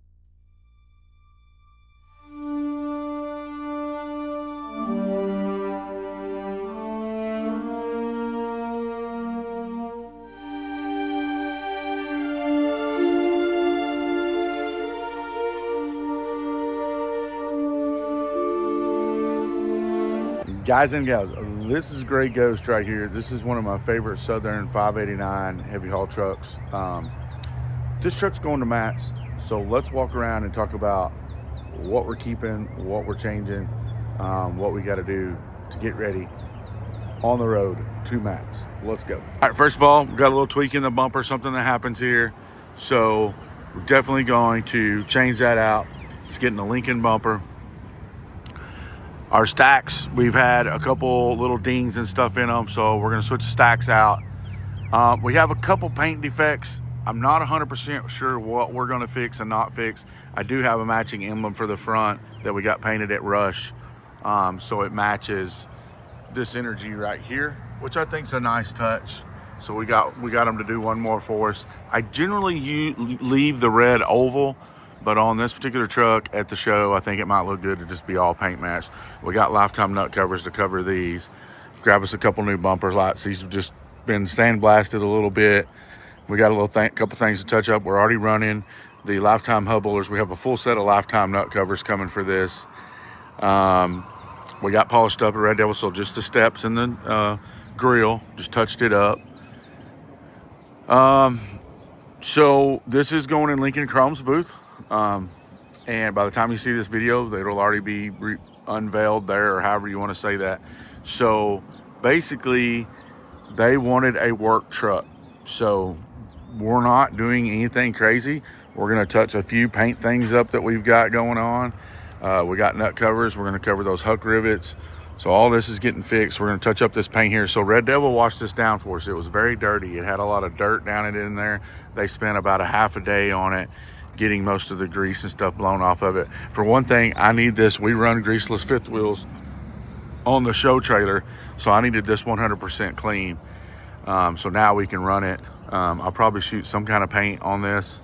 Guys and gals, this is Gray Ghost right here. This is one of my favorite Southern 589 heavy haul trucks. This truck's going to Matt's, so let's walk around and talk about what we're keeping, what we're changing, what we got to do to get ready on the road to Matt's. Let's go. All right, first of all, we've got a little tweak in the bumper, something that happens here. So we're definitely going to change that out. It's getting a Lincoln bumper. Our stacks, we've had a couple little dings and stuff in them, so we're gonna switch the stacks out. We have a couple paint defects. I'm not 100% sure what we're gonna fix and not fix. I do have a matching emblem for the front that we got painted at Rush, so it matches this energy right here, which I think is a nice touch. So we got them to do one more for us. I generally leave the red oval, but on this particular truck at the show, I think it might look good to just be all paint matched. We got lifetime nut covers to cover these. Grab us a couple new bumper lights. These have just been sandblasted a little bit. We got a couple things to touch up. We're already running the lifetime hub holders. We have a full set of lifetime nut covers coming for this. We got polished up at Red Devil, so just the steps and the grill, just touched it up. So this is going in Lincoln Chrome's booth. And by the time you see this video, it'll already be unveiled there, or however you want to say that. So basically, they wanted a work truck. So we're not doing anything crazy. We're gonna touch a few paint things up that we've got going on. We got nut covers. We're gonna cover those huck rivets. So all this is getting fixed. We're gonna touch up this paint here. So Red Devil washed this down for us. It was very dirty. It had a lot of dirt down it in there. They spent about a half a day on it, getting most of the grease and stuff blown off of it. For one thing, I need this. We run greaseless fifth wheels on the show trailer, so I needed this 100% clean. So now we can run it. I'll probably shoot some kind of paint on this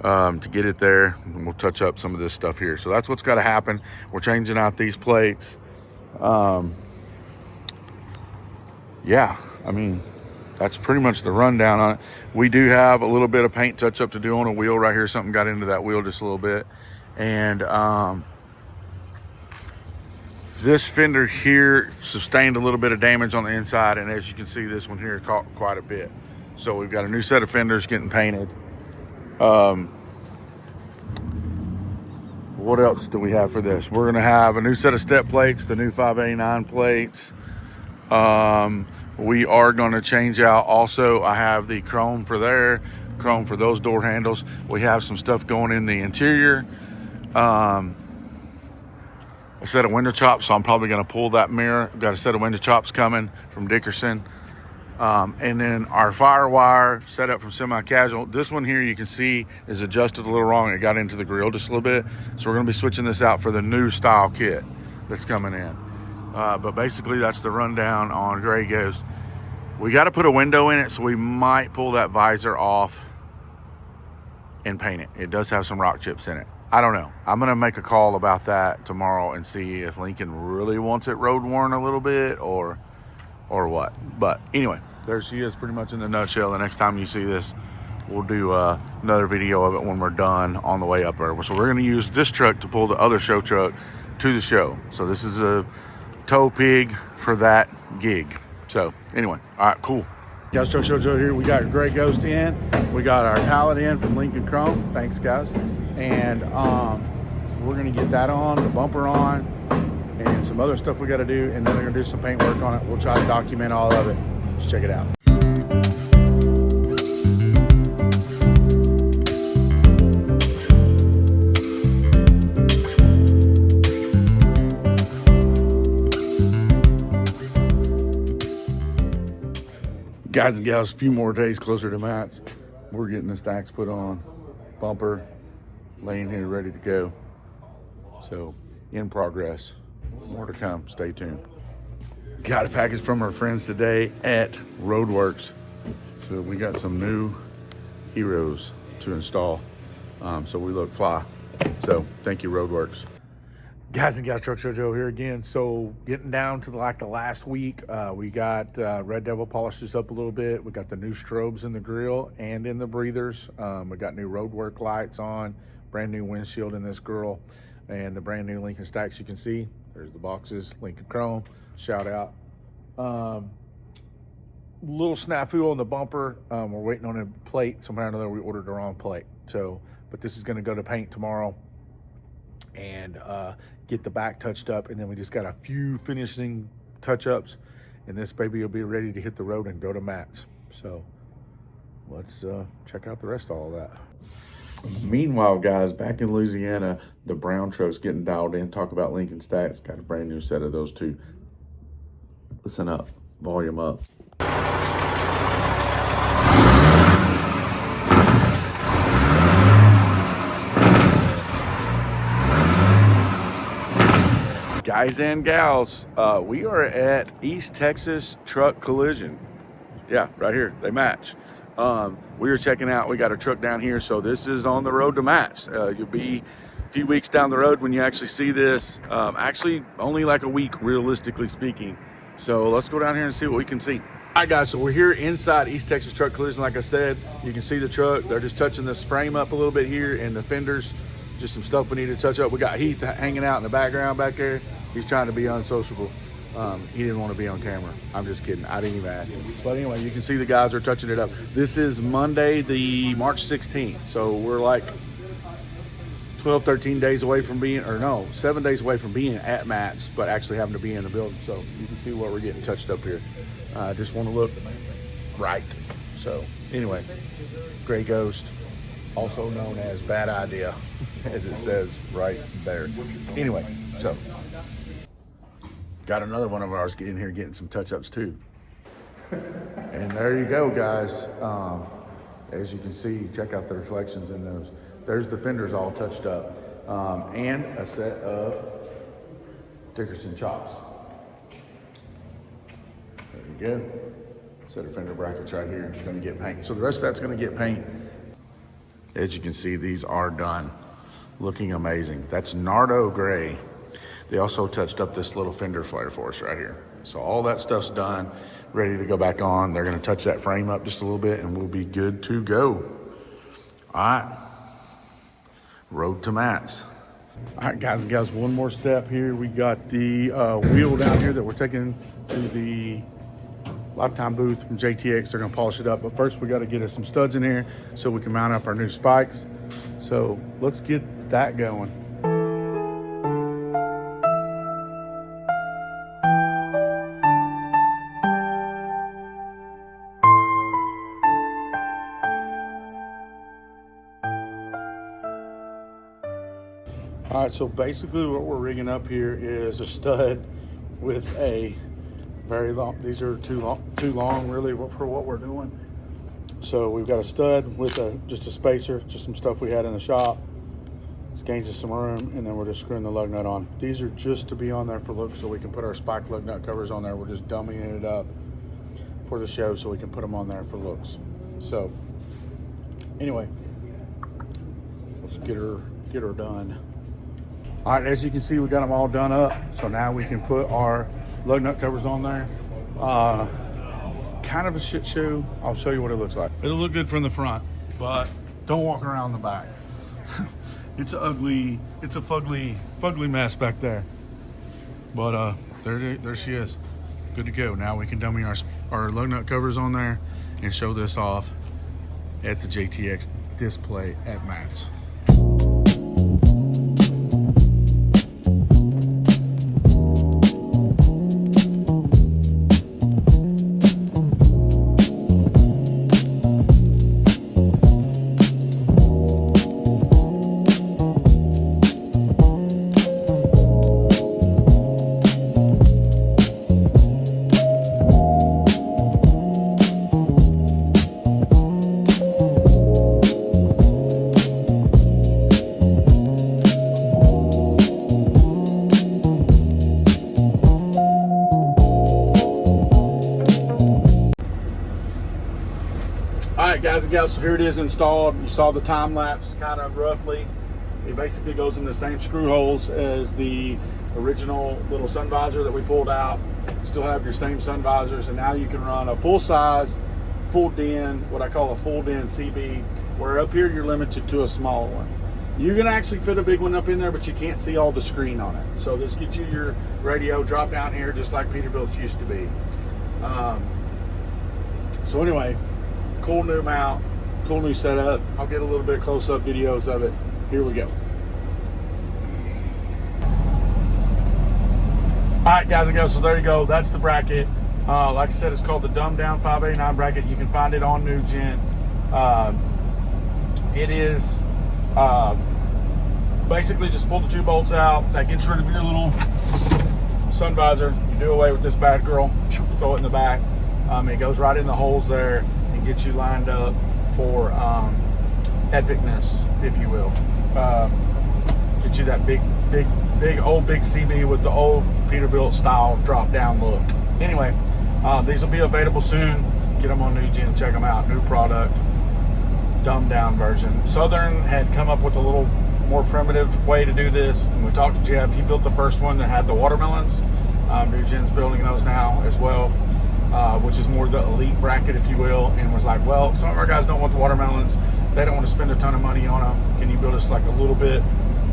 to get it there, and we'll touch up some of this stuff here. So that's what's got to happen. We're changing out these plates. Yeah, I mean, that's pretty much the rundown on it. We do have a little bit of paint touch up to do on a wheel right here. Something got into that wheel just a little bit. And this fender here sustained a little bit of damage on the inside, and as you can see, this one here caught quite a bit. So we've got a new set of fenders getting painted. What else do we have for this? We're gonna have a new set of step plates, the new 589 plates. We are gonna change out also, I have the chrome for there, chrome for those door handles. We have some stuff going in the interior. A set of window chops, so I'm probably gonna pull that mirror. Got a set of window chops coming from Dickerson. And then our firewire set up from Semi-Casual. This one here you can see is adjusted a little wrong. It got into the grill just a little bit. So we're gonna be switching this out for the new style kit that's coming in. But basically that's the rundown on Gray Ghost. We gotta put a window in it, so we might pull that visor off and paint it. It does have some rock chips in it. I don't know. I'm gonna make a call about that tomorrow and see if Lincoln really wants it road worn a little bit or what. But anyway, there she is pretty much in the nutshell. The next time you see this, we'll do another video of it when we're done on the way up there. So we're gonna use this truck to pull the other show truck to the show. So this is a tow pig for that gig. So anyway, all right, cool. Guys, Show Joe here. We got Gray Ghost in. We got our pallet in from Lincoln Chrome. Thanks, guys. And we're gonna get that on, the bumper on, and some other stuff we got to do, and then we're gonna do some paint work on it. We'll try to document all of it. Let's check it out. Guys and gals, a few more days closer to Matt's. We're getting the stacks put on, bumper laying here ready to go. So in progress, more to come, stay tuned. Got a package from our friends today at Roadworks. So we got some new heroes to install. So we look fly. So thank you, Roadworks. Guys and gals, Truck Show Joe here again. So getting down to like the last week, we got Red Devil polished this up a little bit. We got the new strobes in the grill and in the breathers. We got new Roadwork lights on, brand new windshield in this girl, and the brand new Lincoln stacks you can see. There's the boxes, Lincoln Chrome, shout out. Little snafu on the bumper. We're waiting on a plate. Somehow or another we ordered the wrong plate. So, but this is gonna go to paint tomorrow and get the back touched up, and then we just got a few finishing touch-ups, and this baby will be ready to hit the road and go to Matt's. So let's check out the rest of all that. Meanwhile, guys, back in Louisiana, the brown truck's getting dialed in. Talk about Lincoln stacks. Got a brand new set of those too. Listen up, volume up. Guys and gals, we are at East Texas Truck Collision. Yeah, right here, they match. We were checking out, we got a truck down here, so this is on the road to Matt's. You'll be a few weeks down the road when you actually see this. Actually, only like a week, realistically speaking. So let's go down here and see what we can see. All right, guys, so we're here inside East Texas Truck Collision. Like I said, you can see the truck. They're just touching this frame up a little bit here and the fenders. Just some stuff we need to touch up. We got Heath hanging out in the background back there. He's trying to be unsociable. He didn't want to be on camera. I'm just kidding. I didn't even ask him. But anyway, you can see the guys are touching it up. This is Monday, the March 16th. So we're like 12, 13 days away from being, or no, 7 days away from being at Matt's, but actually having to be in the building. So you can see what we're getting touched up here. Just want to look right. So anyway, Gray Ghost, also known as Bad Idea, as it says right there. Anyway, so got another one of ours getting here, getting some touch-ups too. And there you go, guys. As you can see, check out the reflections in those. There's the fenders all touched up, and a set of Dickerson chocks. There you go. Set of fender brackets right here. It's going to get paint. So the rest of that's going to get paint. As you can see, these are done. Looking amazing. That's Nardo Gray. They also touched up this little fender flare for us right here. So all that stuff's done, ready to go back on. They're going to touch that frame up just a little bit and we'll be good to go. All right. Road to mats. All right, guys and gals, one more step here. We got the wheel down here that we're taking to the Lifetime booth from JTX. They're gonna polish it up, but first we got to get us some studs in here so we can mount up our new spikes. So let's get that going. All right, so basically what we're rigging up here is a stud with a very long, these are too long really for what we're doing. So we've got a stud with just a spacer, just some stuff we had in the shop. This gains us some room, and then we're just screwing the lug nut on. These are just to be on there for looks so we can put our spike lug nut covers on there. We're just dummying it up for the show so we can put them on there for looks. So anyway, let's get her done. All right, as you can see, we got them all done up. So now we can put our lug nut covers on there. Kind of a shit show. I'll show you what it looks like. It'll look good from the front, but don't walk around the back. It's a fugly mess back there. But there she is. Good to go. Now we can dummy our lug nut covers on there and show this off at the JTX display at Matt's. Alright guys and gals, so here it is installed. You saw the time lapse kind of roughly. It basically goes in the same screw holes as the original little sun visor that we pulled out. Still have your same sun visors, and now you can run a full size, full den, what I call a full den CB, where up here you're limited to a small one. You can actually fit a big one up in there, but you can't see all the screen on it. So this gets you your radio drop down here just like Peterbilt's used to be. So anyway, cool new mount, cool new setup. I'll get a little bit close-up videos of it. Here we go. All right, guys and girls, so there you go. That's the bracket. Like I said, it's called the Dumbed Down 589 bracket. You can find it on New Gen. It is basically just pull the two bolts out. That gets rid of your little sun visor. You do away with this bad girl, throw it in the back. It goes right in the holes there and gets you lined up for epicness, if you will. Get you that big CB with the old Peterbilt style drop down look. Anyway, these will be available soon. Get them on New Gen, check them out. New product, dumbed down version. Southern had come up with a little more primitive way to do this, and we talked to Jeff. He built the first one that had the watermelons. New Gen's building those now as well, which is more the elite bracket, if you will, and was like, well, some of our guys don't want the watermelons. They don't want to spend a ton of money on them. Can you build us like a little bit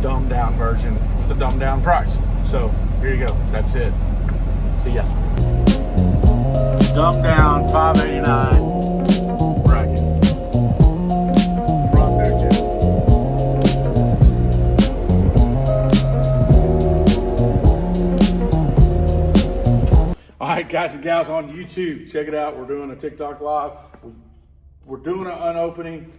dumbed down version with the dumbed down price? So here you go. That's it. See ya. Dumbed down 589 bracket from New Gen. All right, guys and gals on YouTube, check it out. We're doing a TikTok live. We we're doing an unopening.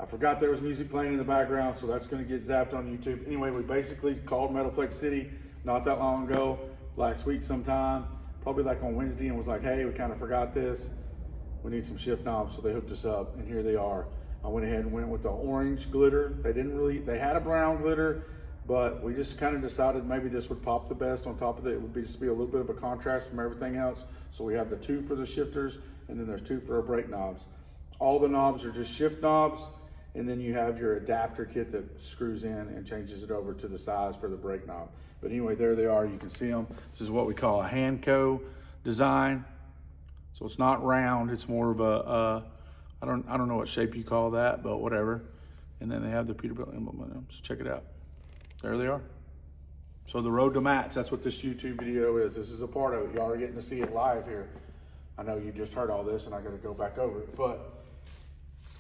I forgot there was music playing in the background, so that's going to get zapped on YouTube. Anyway, we basically called Metal Flex City not that long ago, last week sometime, probably like on Wednesday, and was like, hey, we kind of forgot this. We need some shift knobs, so they hooked us up, and here they are. I went ahead and went with the orange glitter. They had a brown glitter, but we just kind of decided maybe this would pop the best. On top of it, it would just be a little bit of a contrast from everything else. So we have the 2 for the shifters, and then there's 2 for our brake knobs. All the knobs are just shift knobs, and then you have your adapter kit that screws in and changes it over to the size for the brake knob. But anyway, there they are. You can see them. This is what we call a Hanco design. So it's not round. It's more of a I don't know what shape you call that, but whatever. And then they have the Peterbilt emblem on them. So check it out. There they are. So the road to mats, that's what this YouTube video is. This is a part of it. Y'all are getting to see it live here. I know you just heard all this and I got to go back over it, but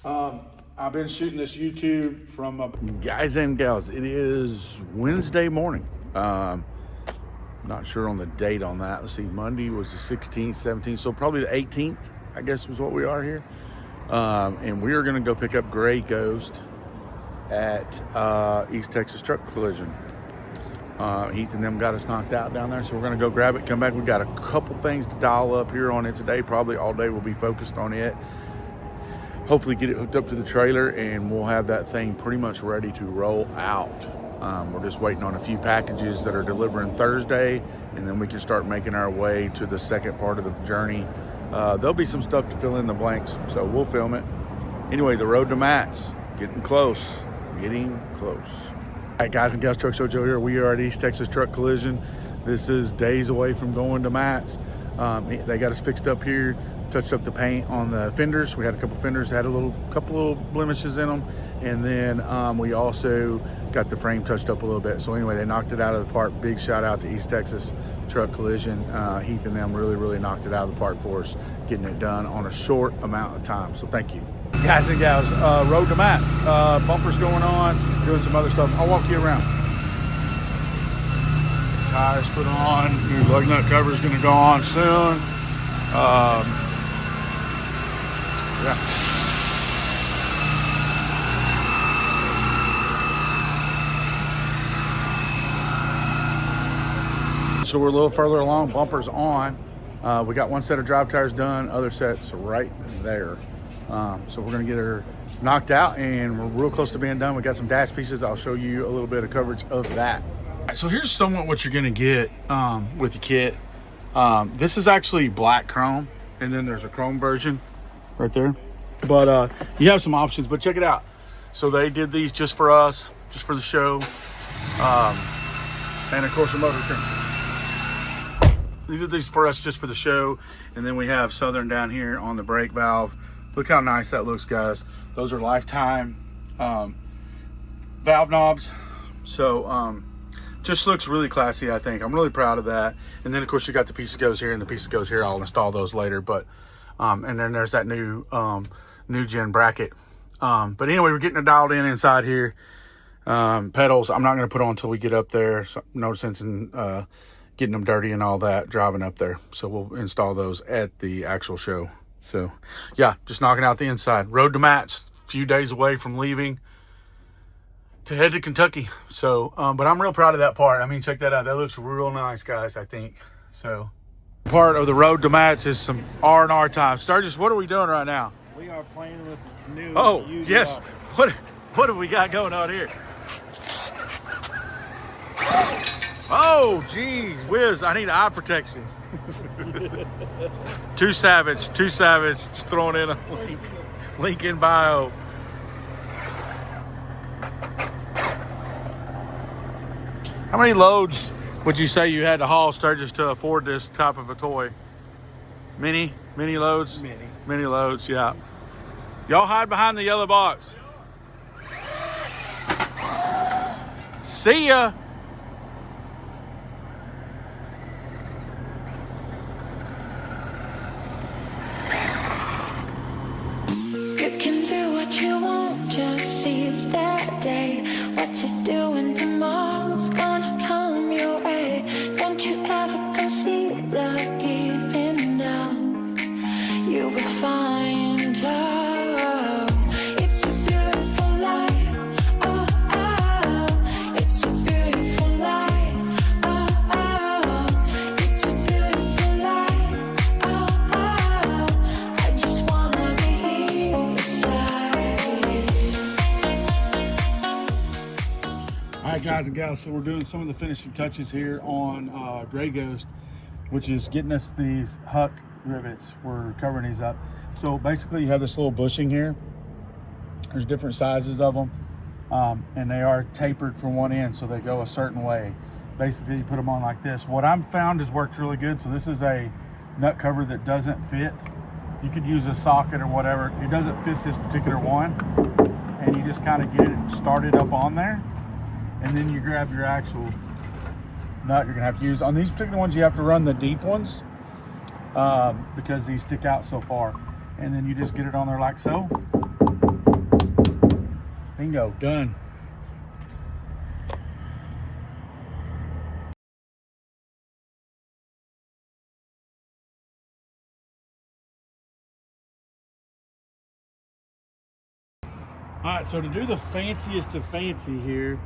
I've been shooting this YouTube from guys and gals. It is Wednesday morning. Not sure on the date on that. Let's see, Monday was the 16th, 17th, so probably the 18th, I guess was what we are here. And we are going to go pick up Gray Ghost at East Texas Truck Collision. Heath and them got us knocked out down there, so we're going to go grab it, come back. We got a couple things to dial up here on it today. Probably all day we'll be focused on it. Hopefully get it hooked up to the trailer, and we'll have that thing pretty much ready to roll out. We're just waiting on a few packages that are delivering Thursday, and then we can start making our way to the second part of the journey. There'll be some stuff to fill in the blanks, so we'll film it. Anyway, the road to mats, getting close, getting close. All right, guys and gals, Truck Show Joe here. We are at East Texas Truck Collision. This is days away from going to mats. They got us fixed up here, touched up the paint on the fenders. We had a couple fenders that had a couple little blemishes in them. And then we also got the frame touched up a little bit. So anyway, they knocked it out of the park. Big shout out to East Texas Truck Collision. Heath and them really knocked it out of the park for us, getting it done on a short amount of time. So thank you. Guys and gals, road to mats. Bumpers going on, doing some other stuff. I'll walk you around. Tires put on. Your lug nut cover is going to go on soon. Yeah. So we're a little further along, bumpers on. We got one set of drive tires done, other sets right there. So we're gonna get her knocked out, and we're real close to being done. We got some dash pieces. I'll show you a little bit of coverage of that. So here's somewhat what you're gonna get with the kit. This is actually black chrome, and then there's a chrome version right there. But you have some options, but check it out. So they did these just for us, just for the show. And of course a motor trim. They did these for us just for the show. And then we have Southern down here on the brake valve. Look how nice that looks, guys. Those are lifetime valve knobs. So just looks really classy, I think. I'm really proud of that. And then of course you got the piece that goes here and the piece that goes here. I'll install those later. But and then there's that new gen bracket. But anyway, we're getting it dialed in inside here. Pedals I'm not going to put on until we get up there. So no sense in getting them dirty and all that driving up there. So we'll install those at the actual show. So yeah, just knocking out the inside. Road to mats, a few days away from leaving to head to Kentucky. So but I'm real proud of that part. I mean, check that out. That looks real nice, guys, I think. So part of the road to mats is some R&R time. Sturgis, what are we doing right now? We are playing with new. Oh yes, what have we got going on here? Oh geez whiz, I need eye protection. Too savage, just throwing in a link in bio. How many loads would you say you had to haul, Sturgis, to afford this type of a toy? Many loads? Many loads, yeah. Y'all hide behind the yellow box. See ya. You can do what you want, just seize that day. What you're doing tomorrow's gonna come your way. Don't you ever consider giving up. You will find love. guys and gals, so we're doing some of the finishing touches here on Gray Ghost, which is getting us these huck rivets. We're covering these up. So basically you have this little bushing here. There's different sizes of them, and they are tapered from one end, so they go a certain way. Basically you put them on like this. What I've found has worked really good. So this is a nut cover that doesn't fit. You could use a socket or whatever. It doesn't fit this particular one, and you just kind of get it started up on there, and then you grab your actual nut you're gonna have to use. On these particular ones you have to run the deep ones because these stick out so far, and then you just get it on there like so. Bingo, done. All right, so to do the fanciest of fancy here,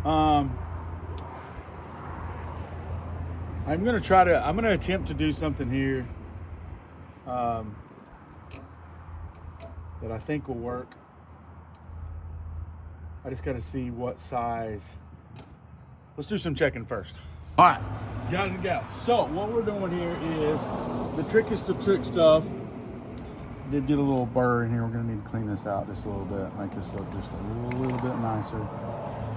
I'm gonna attempt to do something here that I think will work. I just gotta see what size. Let's do some checking first. All right, guys and gals, so what we're doing here is the trickiest of trick stuff. I did get a little burr in here. We're gonna need to clean this out just a little bit, make this look just a little bit nicer.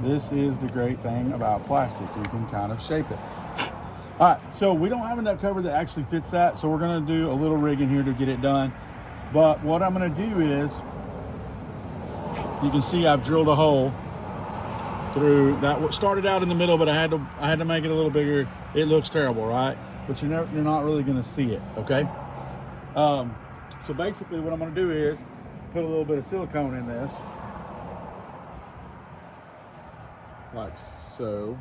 This is the great thing about plastic. You can kind of shape it. All right, so we don't have a nut cover that actually fits that, so we're gonna do a little rig in here to get it done. But what I'm gonna do is, you can see I've drilled a hole through that. What started out in the middle, but I had to make it a little bigger. It looks terrible, right? But you're not really gonna see it, okay? So basically what I'm gonna do is put a little bit of silicone in this, like so.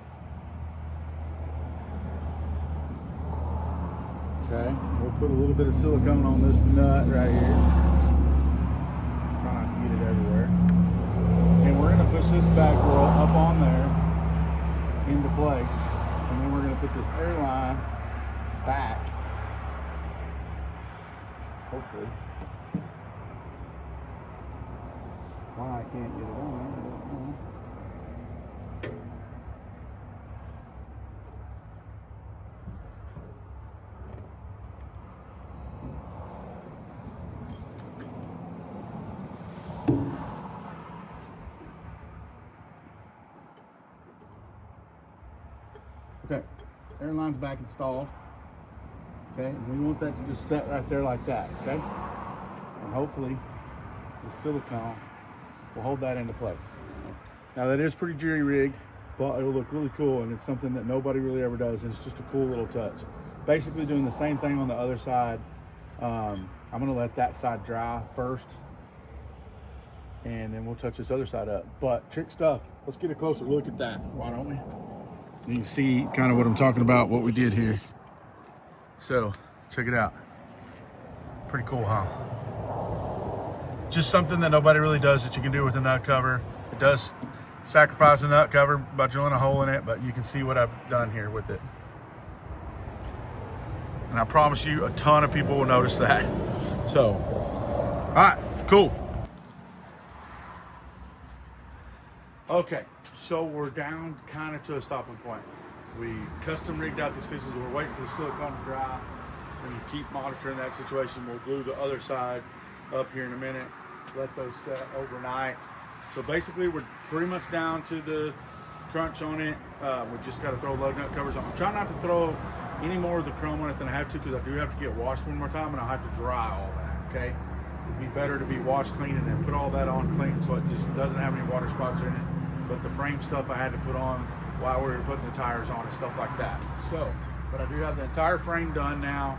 Okay, we'll put a little bit of silicone on this nut right here. Try not to get it everywhere. And we're gonna push this back roll up on there into place. And then we're gonna put this airline back. Hopefully. Why I can't get it on there, I don't know. Okay, airline's back installed. Okay, and we want that to just set right there like that, okay? And hopefully the silicone will hold that into place. Now that is pretty jury rigged, but it'll look really cool, and it's something that nobody really ever does, and it's just a cool little touch. Basically doing the same thing on the other side. I'm gonna let that side dry first, and then we'll touch this other side up. But trick stuff. Let's get a closer look at that, why don't we? You can see kind of what I'm talking about, what we did here. So check it out. Pretty cool, huh? Just something that nobody really does that you can do with a nut cover. It does sacrifice a nut cover by drilling a hole in it, but you can see what I've done here with it. And I promise you a ton of people will notice that. So, all right, cool. Okay, so we're down kind of to a stopping point. We custom rigged out these pieces. We're waiting for the silicone to dry. We're gonna keep monitoring that situation. We'll glue the other side up here in a minute. Let those set overnight. So basically we're pretty much down to the crunch on it. We just got to throw load nut covers on. I'm trying not to throw any more of the chrome on it than I have to, because I do have to get washed one more time and I'll have to dry all that, okay? It'd be better to be washed clean and then put all that on clean so it just doesn't have any water spots in it. But the frame stuff I had to put on while we were putting the tires on and stuff like that. So, but I do have the entire frame done now.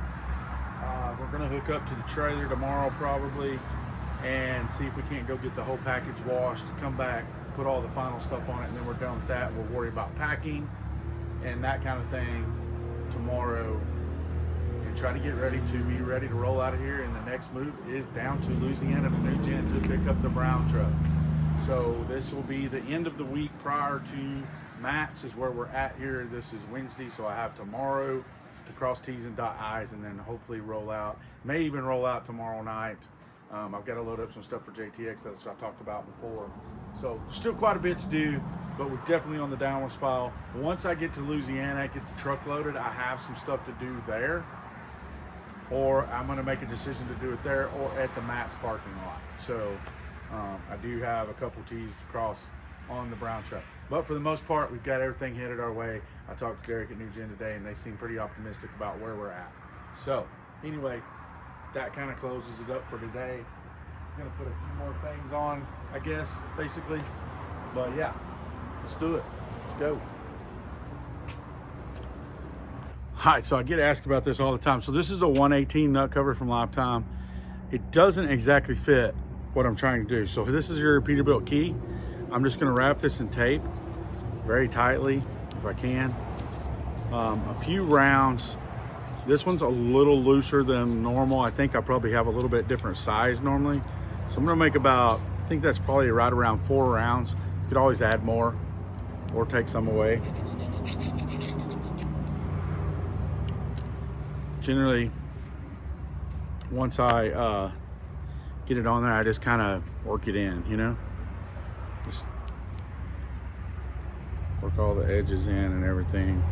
We're gonna hook up to the trailer tomorrow probably and see if we can't go get the whole package washed, come back, put all the final stuff on it, and then we're done with that. We'll worry about packing and that kind of thing tomorrow and try to get ready to roll out of here. And the next move is down to Louisiana to New Gen to pick up the brown truck. So this will be the end of the week prior to Matt's is where we're at here. This is Wednesday, so I have tomorrow to cross T's and dot I's and then hopefully roll out. May even roll out tomorrow night. I've got to load up some stuff for JTX that I talked about before. So still quite a bit to do, but we're definitely on the downward spiral. Once I get to Louisiana, get the truck loaded, I have some stuff to do there, or I'm going to make a decision to do it there or at the Matt's parking lot. So I do have a couple T's to cross on the brown truck, but for the most part, we've got everything headed our way. I talked to Derek at New Gen today, and they seem pretty optimistic about where we're at. So anyway, that kind of closes it up for today. I'm gonna put a few more things on, I guess, basically. But yeah, let's do it. Let's go. Hi, so I get asked about this all the time. So this is a 118 nut cover from Lifetime. It doesn't exactly fit what I'm trying to do. So this is your Peterbilt key. I'm just gonna wrap this in tape very tightly if I can. A few rounds. This one's a little looser than normal. I think I probably have a little bit different size normally. So I'm gonna make about, I think that's probably right around 4 rounds. You could always add more or take some away. Generally, once I get it on there, I just kind of work it in, you know? Just work all the edges in and everything.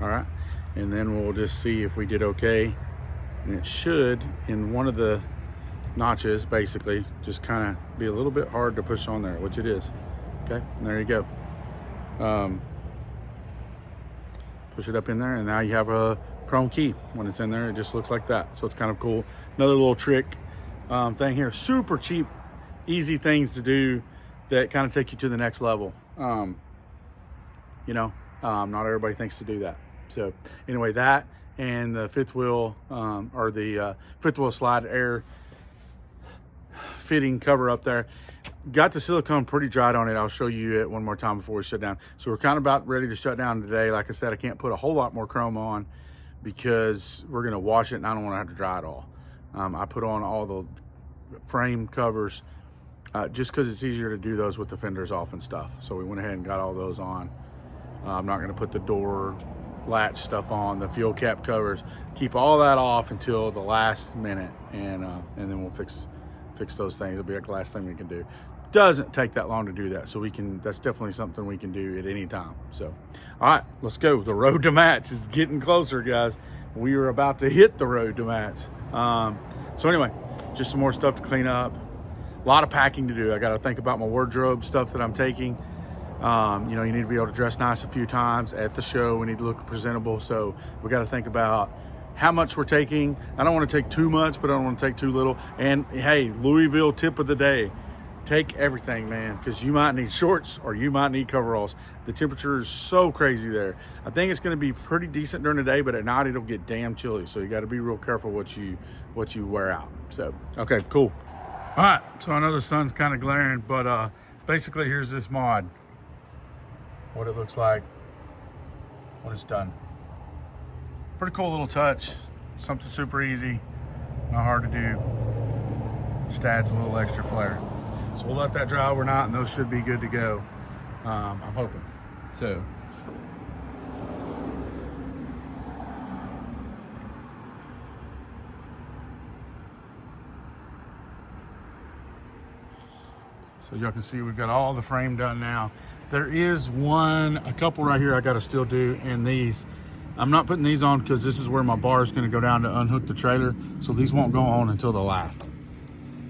All right, and then we'll just see if we did okay. And it should, in one of the notches, basically, just kind of be a little bit hard to push on there, which it is. Okay, and there you go. Push it up in there, and now you have a chrome key. When it's in there, it just looks like that. So it's kind of cool. Another little trick thing here. Super cheap, easy things to do that kind of take you to the next level. You know, not everybody thinks to do that. So anyway, that and the fifth wheel or the fifth wheel slide air fitting cover up there. Got the silicone pretty dried on it. I'll show you it one more time before we shut down. So we're kind of about ready to shut down today. Like I said, I can't put a whole lot more chrome on because we're gonna wash it and I don't want to have to dry it all. I put on all the frame covers just because it's easier to do those with the fenders off and stuff. So we went ahead and got all those on. I'm not gonna put the door latch stuff on, the fuel cap covers, keep all that off until the last minute, and then we'll fix those things. It'll be like the last thing we can do. Doesn't take that long to do that, so we can, that's definitely something we can do at any time. So all right, let's go. The road to Matt's is getting closer, guys. We are about to hit the road to Matt's. So anyway, just some more stuff to clean up, a lot of packing to do. I got to think about my wardrobe stuff that I'm taking. You know, you need to be able to dress nice a few times at the show. We need to look presentable. So we got to think about how much we're taking. I don't want to take too much, but I don't want to take too little. And hey, Louisville tip of the day, take everything, man, because you might need shorts or you might need coveralls. The temperature is so crazy there. I think it's going to be pretty decent during the day, but at night it'll get damn chilly. So you got to be real careful what you wear out. So, okay, cool. All right, so I know the sun's kind of glaring, but basically here's this mod. What it looks like when it's done. Pretty cool little touch. Something super easy, not hard to do. Just adds a little extra flair. So we'll let that dry overnight and those should be good to go. I'm hoping. So. So y'all can see we've got all the frame done now. There is a couple right here I got to still do, and these. I'm not putting these on because this is where my bar is going to go down to unhook the trailer. So these won't go on until the last.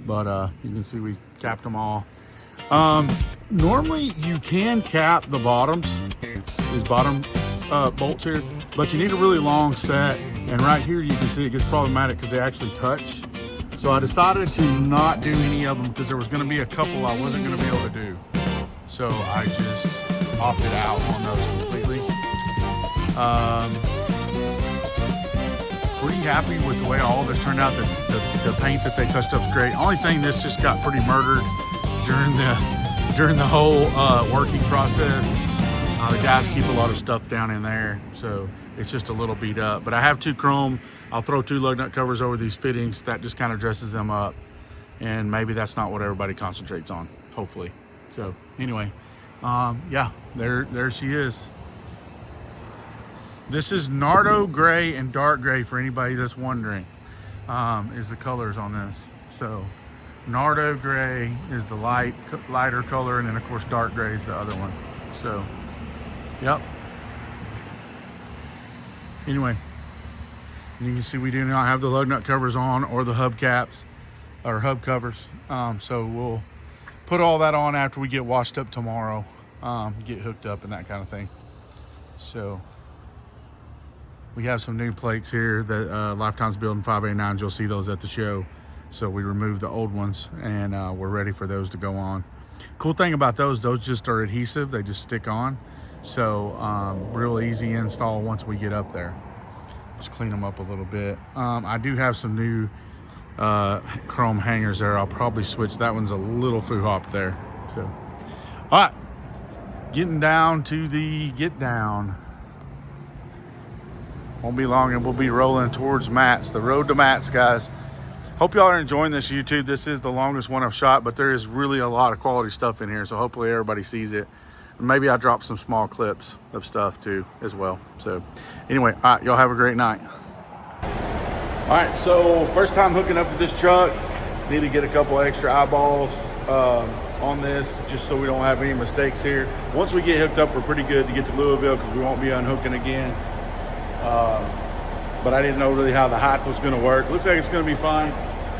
But you can see we capped them all. Normally you can cap the bottoms, these bottom bolts here, but you need a really long set. And right here you can see it gets problematic because they actually touch. So I decided to not do any of them because there was going to be a couple I wasn't going to be able to do. So I just opted out on those completely. Pretty happy with the way all this turned out. The paint that they touched up is great. Only thing, this just got pretty murdered during the whole working process. The guys keep a lot of stuff down in there, so it's just a little beat up. But I have 2 chrome. I'll throw 2 lug nut covers over these fittings. That just kind of dresses them up, and maybe that's not what everybody concentrates on, hopefully. So anyway, yeah, there she is. This is Nardo gray and dark gray for anybody that's wondering, is the colors on this. So Nardo gray is the lighter color, and then of course dark gray is the other one. So, yep. Anyway, you can see we do not have the lug nut covers on or the hub caps or hub covers. So we'll put all that on after we get washed up tomorrow, get hooked up and that kind of thing. So we have some new plates here that Lifetime's building 589s. You'll see those at the show. So we removed the old ones, and we're ready for those to go on. Cool thing about those just are adhesive. They just stick on. So real easy install once we get up there. Just clean them up a little bit. I do have some new chrome hangers there. I'll probably switch. That one's a little foo-hop there. So, all right, getting down to the get down. Won't be long and we'll be rolling towards Matt's, the road to Matt's, guys. Hope y'all are enjoying this YouTube. This is the longest one I've shot, but there is really a lot of quality stuff in here, so hopefully everybody sees it. And maybe I'll drop some small clips of stuff too as well. So anyway, all right, y'all have a great night. All right, so first time hooking up to this truck. Need to get a couple extra eyeballs on this just so we don't have any mistakes here. Once we get hooked up, we're pretty good to get to Louisville because we won't be unhooking again. But I didn't know really how the height was going to work. Looks like it's going to be fine.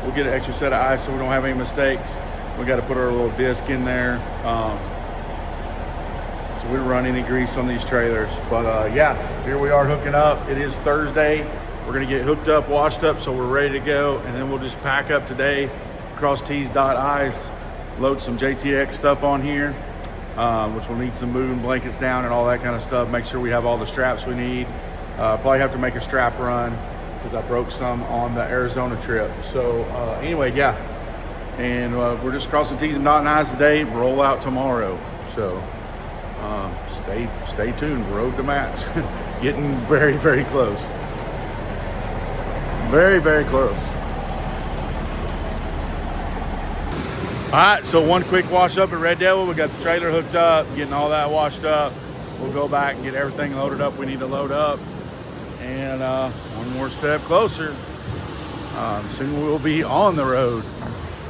We'll get an extra set of eyes so we don't have any mistakes. We got to put our little disc in there. So we don't run any grease on these trailers. But yeah, here we are hooking up. It is Thursday. We're going to get hooked up, washed up, so we're ready to go. And then we'll just pack up today, cross T's, dot I's, load some JTX stuff on here, which will need some moving blankets down and all that kind of stuff. Make sure we have all the straps we need. Probably have to make a strap run because I broke some on the Arizona trip. So anyway, yeah. And we're just crossing T's and dotting I's today, roll out tomorrow. So stay tuned, road to Matt's. Getting very, very close. Very, very close. All right, so one quick wash up at Red Devil. We got the trailer hooked up, getting all that washed up. We'll go back and get everything loaded up we need to load up. And one more step closer. Soon we'll be on the road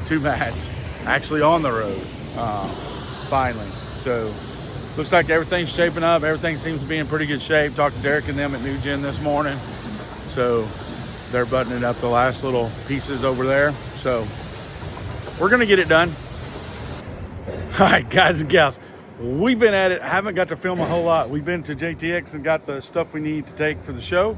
to Matt's. Actually on the road, finally. So looks like everything's shaping up. Everything seems to be in pretty good shape. Talked to Derek and them at New Gen this morning. So they're buttoning up the last little pieces over there. So we're gonna get it done. All right, guys and gals. We've been at it. I haven't got to film a whole lot. We've been to JTX and got the stuff we need to take for the show.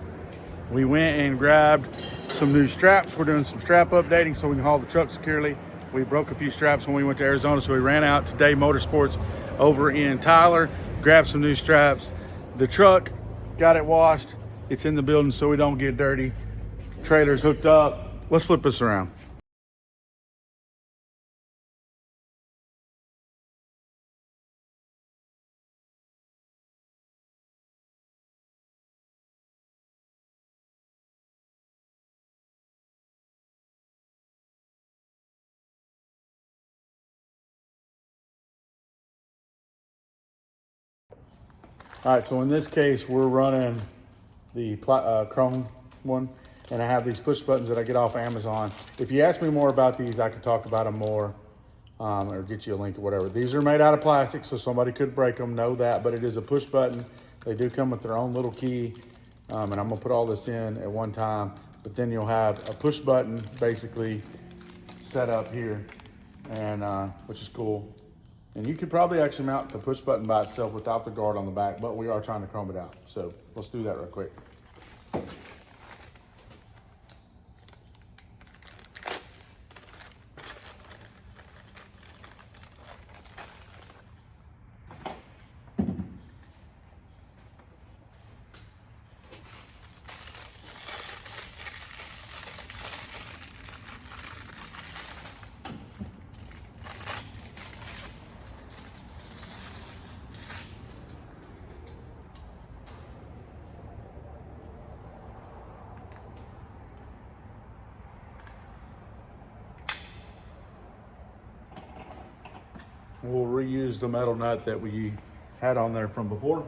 We went and grabbed some new straps. We're doing some strap updating so we can haul the truck securely. We broke a few straps when we went to Arizona, so we ran out to Day Motorsports over in Tyler, grabbed some new straps. The truck, got it washed. It's in the building so we don't get dirty. The trailer's hooked up. Let's flip this around. All right, so in this case, we're running the chrome one, and I have these push buttons that I get off Amazon. If you ask me more about these, I could talk about them more, or get you a link or whatever. These are made out of plastic, so somebody could break them, know that, but it is a push button. They do come with their own little key, and I'm gonna put all this in at one time, but then you'll have a push button basically set up here, and which is cool. And you could probably actually mount the push button by itself without the guard on the back, but we are trying to chrome it out. So let's do that real quick. We'll reuse the metal nut that we had on there from before.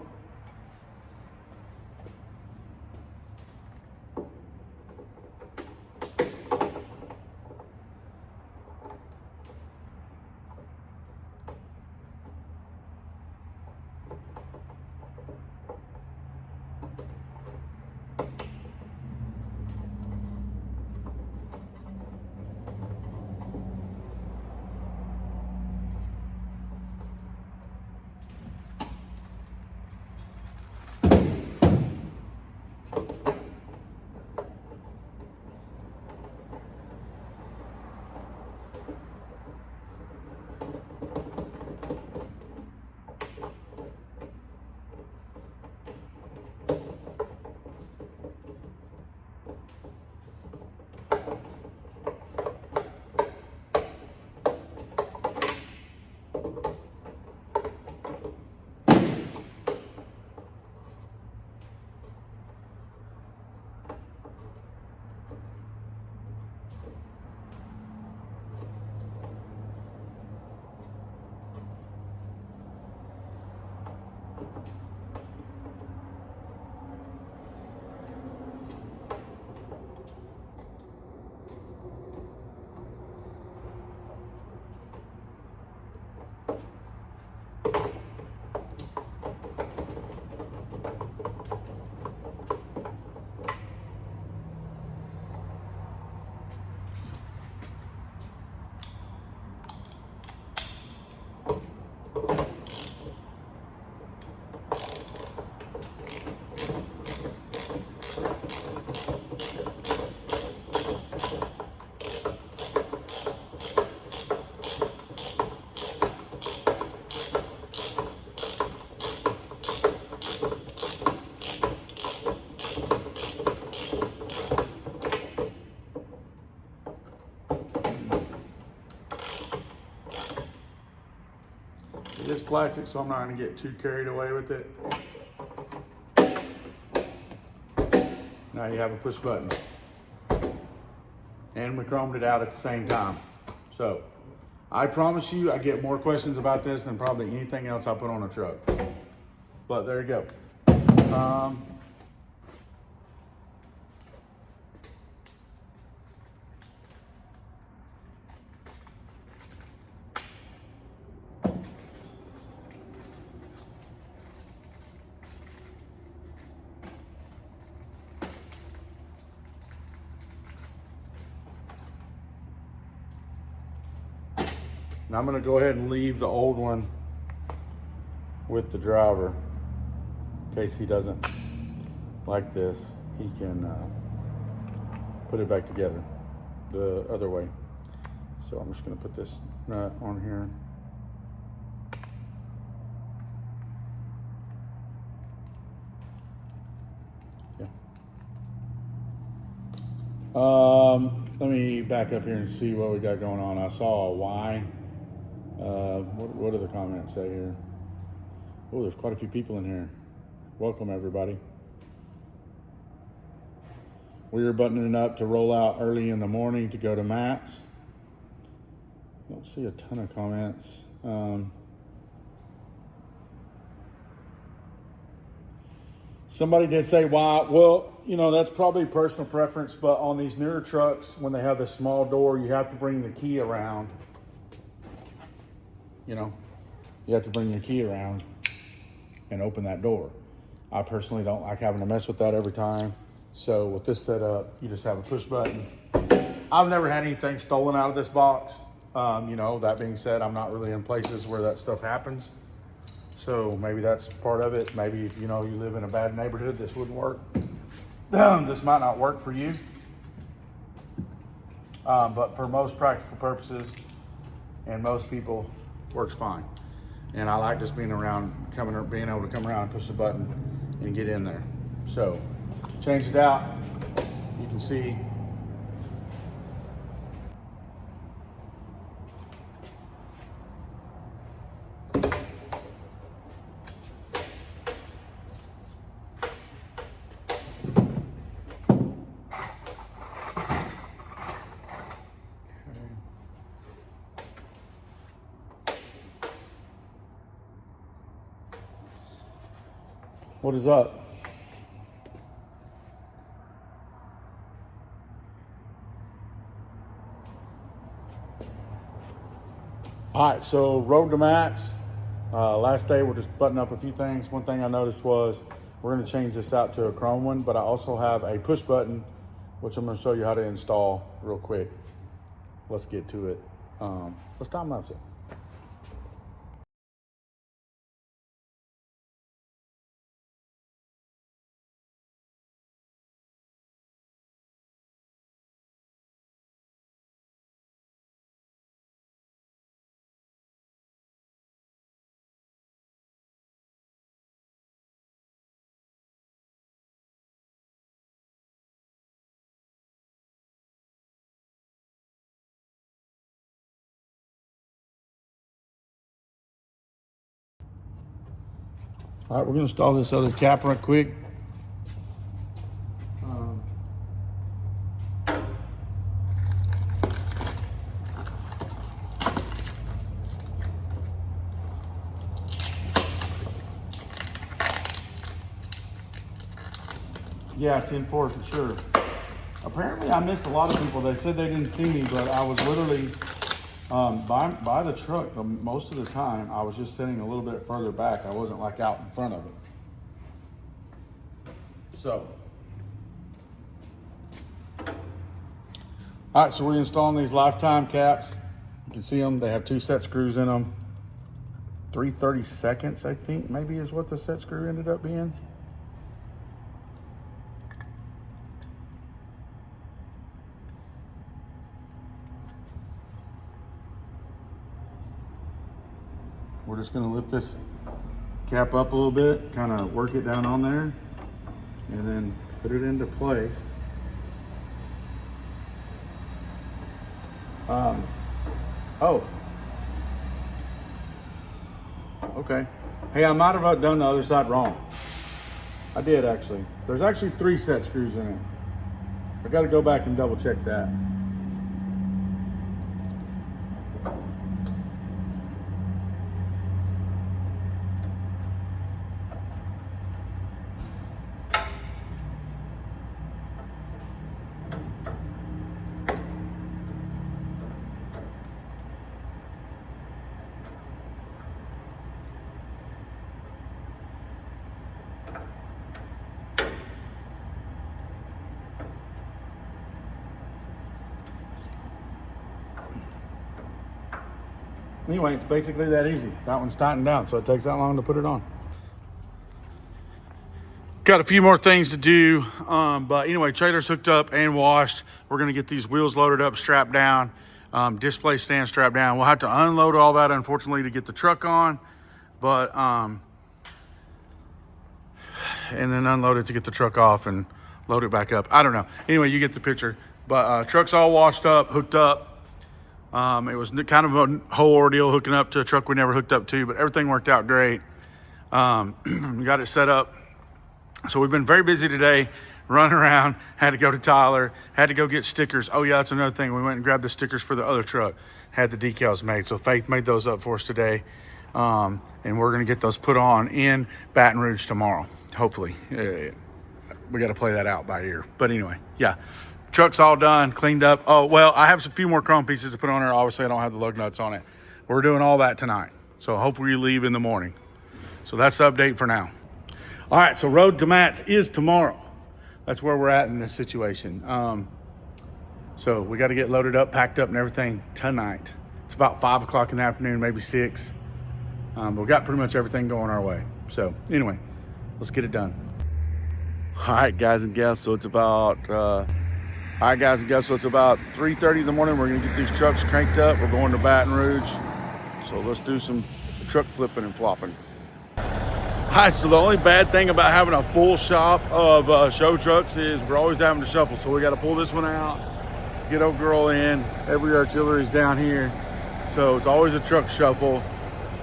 plastic, so I'm not gonna get too carried away with it. Now you have a push button. And we chromed it out at the same time. So I promise you, I get more questions about this than probably anything else I put on a truck. But there you go. And I'm gonna go ahead and leave the old one with the driver in case he doesn't like this. He can put it back together the other way. So I'm just gonna put this nut on here. Yeah. Let me back up here and see what we got going on. I saw a Y. What do the comments say here? Oh, there's quite a few people in here. Welcome, everybody. We are buttoning up to roll out early in the morning to go to Matt's. I don't see a ton of comments. Somebody did say why. Well, you know, that's probably personal preference, but on these newer trucks, when they have the small door, you have to bring the key around. You know, you have to bring your key around and open that door. I personally don't like having to mess with that every time. So with this setup, you just have a push button. I've never had anything stolen out of this box. You know, that being said, I'm not really in places where that stuff happens. So maybe that's part of it. Maybe if, you know, you live in a bad neighborhood, this wouldn't work. This might not work for you. But for most practical purposes and most people, works fine. And I like just being able to come around and push the button and get in there. So change it out. You can see what is up? All right, so road to Matt's. Last day, we're just buttoning up a few things. One thing I noticed was we're gonna change this out to a chrome one, but I also have a push button, which I'm gonna show you how to install real quick. Let's get to it. Let's time lapse it. All right, we're gonna install this other cap right quick. Yeah, 10-4 for sure. Apparently I missed a lot of people. They said they didn't see me, but I was literally by the truck most of the time. I was just sitting a little bit further back. I wasn't like out in front of it. So, all right, so we're installing these lifetime caps. You can see them. They have 2 set screws in them. 3/32, I think, maybe is what the set screw ended up being. We're just gonna lift this cap up a little bit, kind of work it down on there, and then put it into place. Okay. Hey, I might have done the other side wrong. I did actually. There's actually 3 set screws in it. I got to go back and double check that. Anyway, it's basically that easy. That one's tightened down, so it takes that long to put it on. Got a few more things to do, but anyway, trailer's hooked up and washed. We're gonna get these wheels loaded up, strapped down, display stand strapped down. We'll have to unload all that, unfortunately, to get the truck on, but and then unload it to get the truck off and load it back up. I don't know. Anyway, you get the picture. But truck's all washed up, hooked up. It was kind of a whole ordeal hooking up to a truck we never hooked up to, but everything worked out great. We got it set up. So we've been very busy today, running around, had to go to Tyler, had to go get stickers. Oh yeah, that's another thing. We went and grabbed the stickers for the other truck, had the decals made. So Faith made those up for us today. And we're gonna get those put on in Baton Rouge tomorrow, hopefully. We gotta play that out by ear. But anyway, yeah. Truck's all done, cleaned up. Oh, well, I have a few more chrome pieces to put on there. Obviously, I don't have the lug nuts on it. We're doing all that tonight. So hopefully we leave in the morning. So that's the update for now. All right, so road to Matt's is tomorrow. That's where we're at in this situation. So we got to get loaded up, packed up and everything tonight. It's about 5 o'clock in the afternoon, maybe 6. But we got pretty much everything going our way. So anyway, let's get it done. All right, guys and gals, so it's about... All right, guys and gals, so it's about 3:30 in the morning. We're gonna get these trucks cranked up. We're going to Baton Rouge. So let's do some truck flipping and flopping. All right, so the only bad thing about having a full shop of show trucks is we're always having to shuffle. So we gotta pull this one out, get old girl in. Every artillery's down here. So it's always a truck shuffle.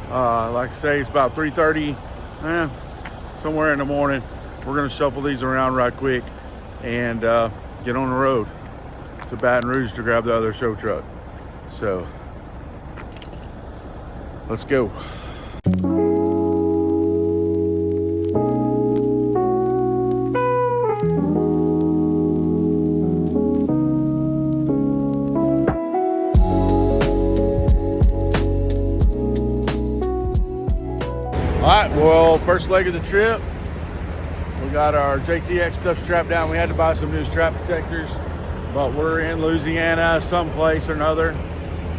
Like I say, it's about 3:30, somewhere in the morning. We're gonna shuffle these around right quick and get on the road to Baton Rouge to grab the other show truck. So let's go. All right, well, first leg of the trip, we got our JTX stuff strapped down. We had to buy some new strap protectors, but we're in Louisiana someplace or another,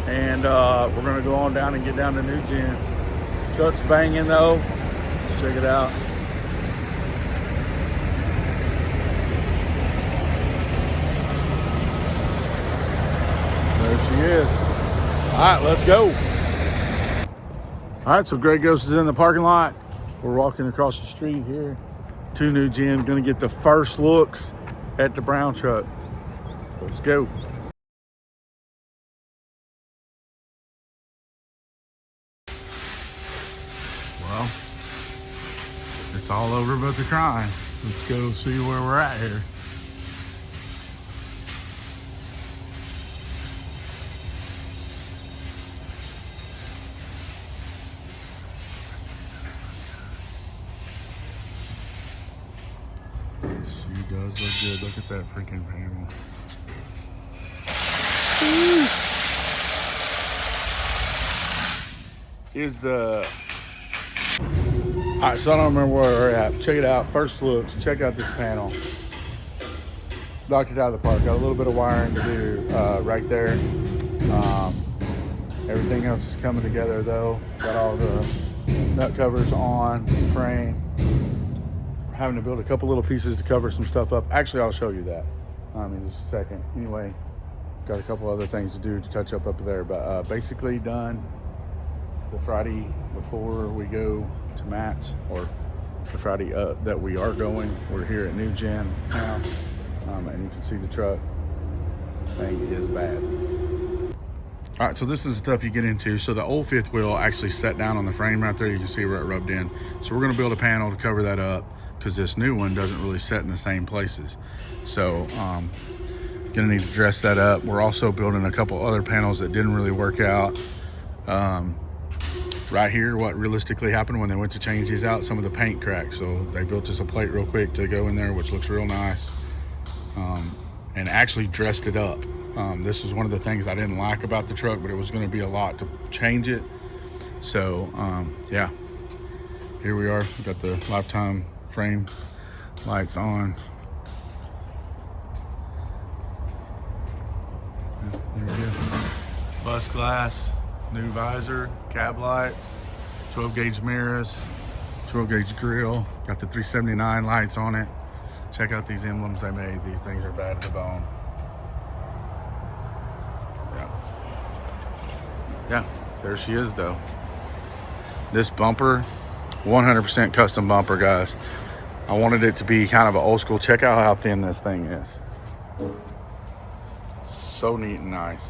and we're gonna go on down and get down to New Gen. Truck's banging though. Let's check it out. There she is. All right, let's go. All right, so Greg Ghost is in the parking lot. We're walking across the street here to New Gen. Gonna get the first looks at the brown truck. Let's go. Well, it's all over but the crying. Let's go see where we're at here. She does look good. Look at that freaking panel. Is the... All right, so I don't remember where we're at. Check it out. First looks. Check out this panel. Knocked it out of the park. Got a little bit of wiring to do right there. Everything else is coming together though. Got all the nut covers on the frame. We're having to build a couple little pieces to cover some stuff up. Actually, I'll show you that in just a second. Anyway, got a couple other things to do to touch up there, but basically done. It's the Friday before we go to Matt's, or the Friday that we are going. We're here at New Gen now, and you can see the truck. Thing is bad. All right, so this is the stuff you get into. So the old fifth wheel actually set down on the frame right there. You can see where it rubbed in. So we're gonna build a panel to cover that up because this new one doesn't really set in the same places. So gonna need to dress that up. We're also building a couple other panels that didn't really work out. Right here, what realistically happened when they went to change these out, some of the paint cracked. So they built us a plate real quick to go in there, which looks real nice. And actually dressed it up. This is one of the things I didn't like about the truck, but it was gonna be a lot to change it. So yeah, here we are. We got the lifetime frame lights on. There we go. Bus glass, new visor, cab lights, 12 gauge mirrors, 12 gauge grill, got the 379 lights on it. Check out these emblems they made. These things are bad to the bone. Yeah, there she is though. This bumper, 100% custom bumper, guys. I wanted it to be kind of an old school. Check out how thin this thing is. So neat and nice.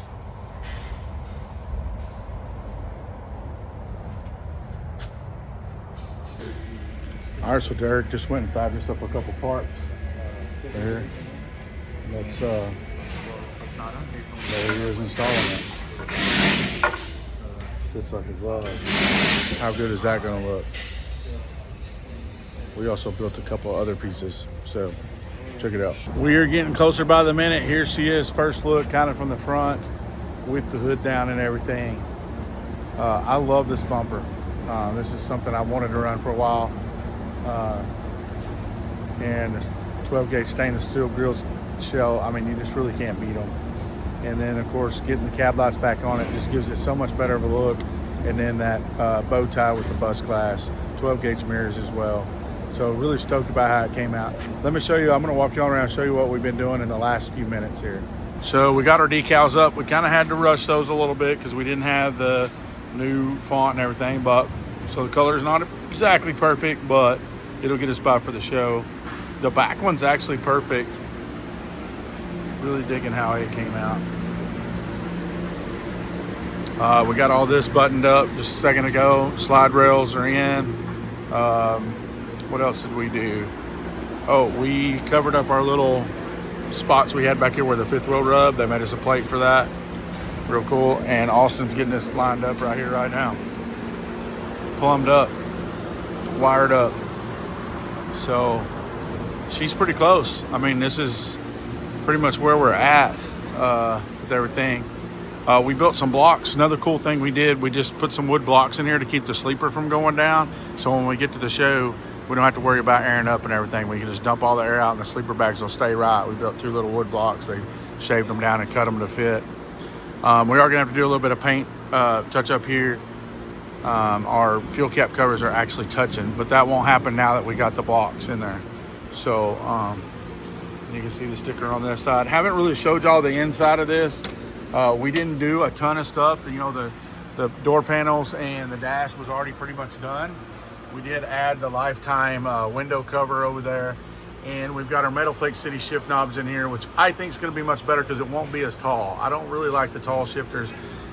All right, so Derek just went and fabbed us up a couple parts. There. That's there he is installing it. Fits like a glove. How good is that gonna look? We also built a couple other pieces, so check it out. We are getting closer by the minute. Here she is, first look, kind of from the front, with the hood down and everything. I love this bumper. This is something I wanted to run for a while. And this 12 gauge stainless steel grill shell, I mean, you just really can't beat them. And then of course getting the cab lights back on it just gives it so much better of a look. And then that bow tie with the bus glass, 12 gauge mirrors as well. So really stoked about how it came out. Let me show you, I'm gonna walk you all around and show you what we've been doing in the last few minutes here. So we got our decals up. We kind of had to rush those a little bit because we didn't have the new font and everything, but so the color is not exactly perfect, but it'll get us by for the show. The back one's actually perfect. Really digging how it came out. We got all this buttoned up just a second ago. Slide rails are in. What else did we do? Oh, we covered up our little spots we had back here where the fifth wheel rub. They made us a plate for that. Real cool. And Austin's getting this lined up right here, right now. Plumbed up, wired up. So she's pretty close. I mean, this is pretty much where we're at with everything. We built some blocks. Another cool thing we did, we just put some wood blocks in here to keep the sleeper from going down. So when we get to the show, we don't have to worry about airing up and everything. We can just dump all the air out and the sleeper bags will stay right. We built 2 little wood blocks. They shaved them down and cut them to fit. We are gonna have to do a little bit of paint touch up here. Our fuel cap covers are actually touching, but that won't happen now that we got the blocks in there. So you can see the sticker on this side. Haven't really showed y'all the inside of this. We didn't do a ton of stuff. You know, the door panels and the dash was already pretty much done. We did add the lifetime window cover over there, and we've got our Metal Flake City shift knobs in here, which I think is going to be much better because it won't be as tall. I don't really like the tall shifters,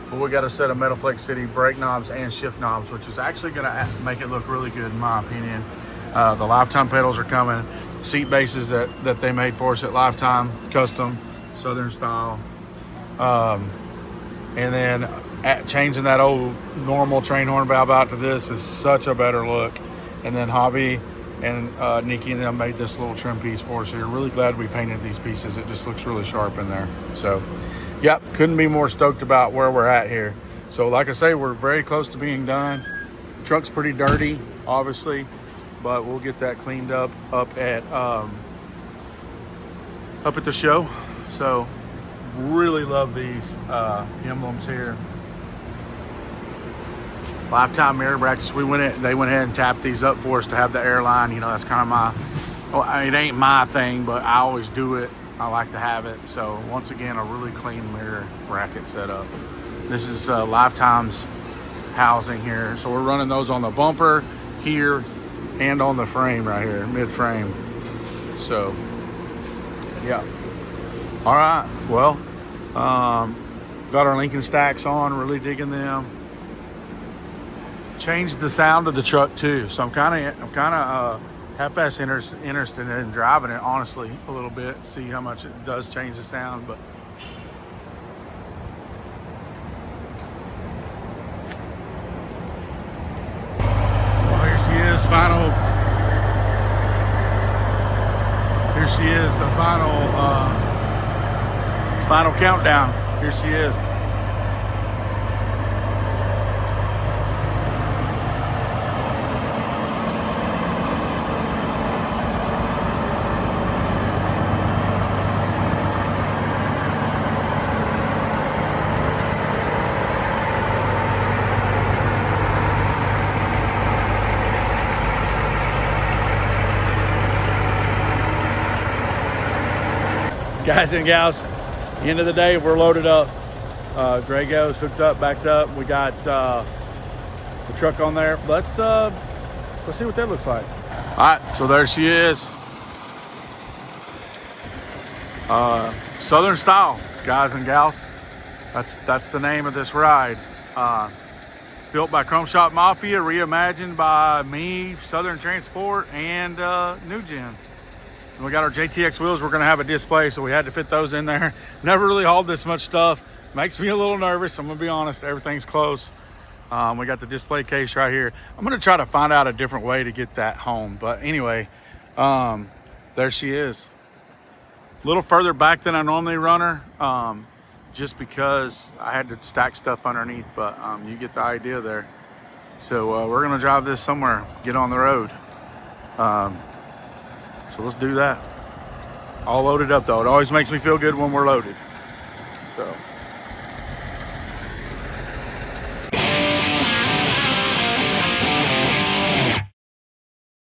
but we got a set of Metal Flake City brake knobs and shift knobs, which is actually going to make it look really good in my opinion. The lifetime pedals are coming. Seat bases that they made for us at Lifetime, custom, Southern style. And then changing that old normal train horn valve out to this is such a better look. And then Javi and Nikki and them made this little trim piece for us here. Really glad we painted these pieces. It just looks really sharp in there. So, yep, couldn't be more stoked about where we're at here. So like I say, we're very close to being done. Truck's pretty dirty, obviously, but we'll get that cleaned up at the show. So really love these emblems here. Lifetime mirror brackets. They went ahead and tapped these up for us to have the airline. You know, that's kind of my, well, it ain't my thing, but I always do it. I like to have it. So once again, a really clean mirror bracket setup. This is Lifetime's housing here. So we're running those on the bumper here and on the frame right here, mid frame. So yeah. All right, well, Got our Lincoln stacks on, really digging them. Changed the sound of the truck too, so I'm kind of half-ass interested in driving it, honestly, a little bit. See how much it does change the sound, but. Well, here she is, Here she is, the final countdown. Here she is. Guys and gals, end of the day, we're loaded up. Drago's hooked up, backed up. We got the truck on there. Let's see what that looks like. All right, so there she is. Southern style, guys and gals. That's the name of this ride. Built by Chrome Shop Mafia, reimagined by me, Southern Transport, and New Gen. And we got our JTX wheels. We're gonna have a display, so we had to fit those in there. Never really hauled this much stuff. Makes me a little nervous, I'm gonna be honest. Everything's close. We got the display case right here. I'm gonna try to find out a different way to get that home. But anyway, there she is. A little further back than I normally run her, just because I had to stack stuff underneath, but you get the idea there. So we're gonna drive this somewhere, get on the road. So let's do that. All loaded up though. It always makes me feel good when we're loaded. So.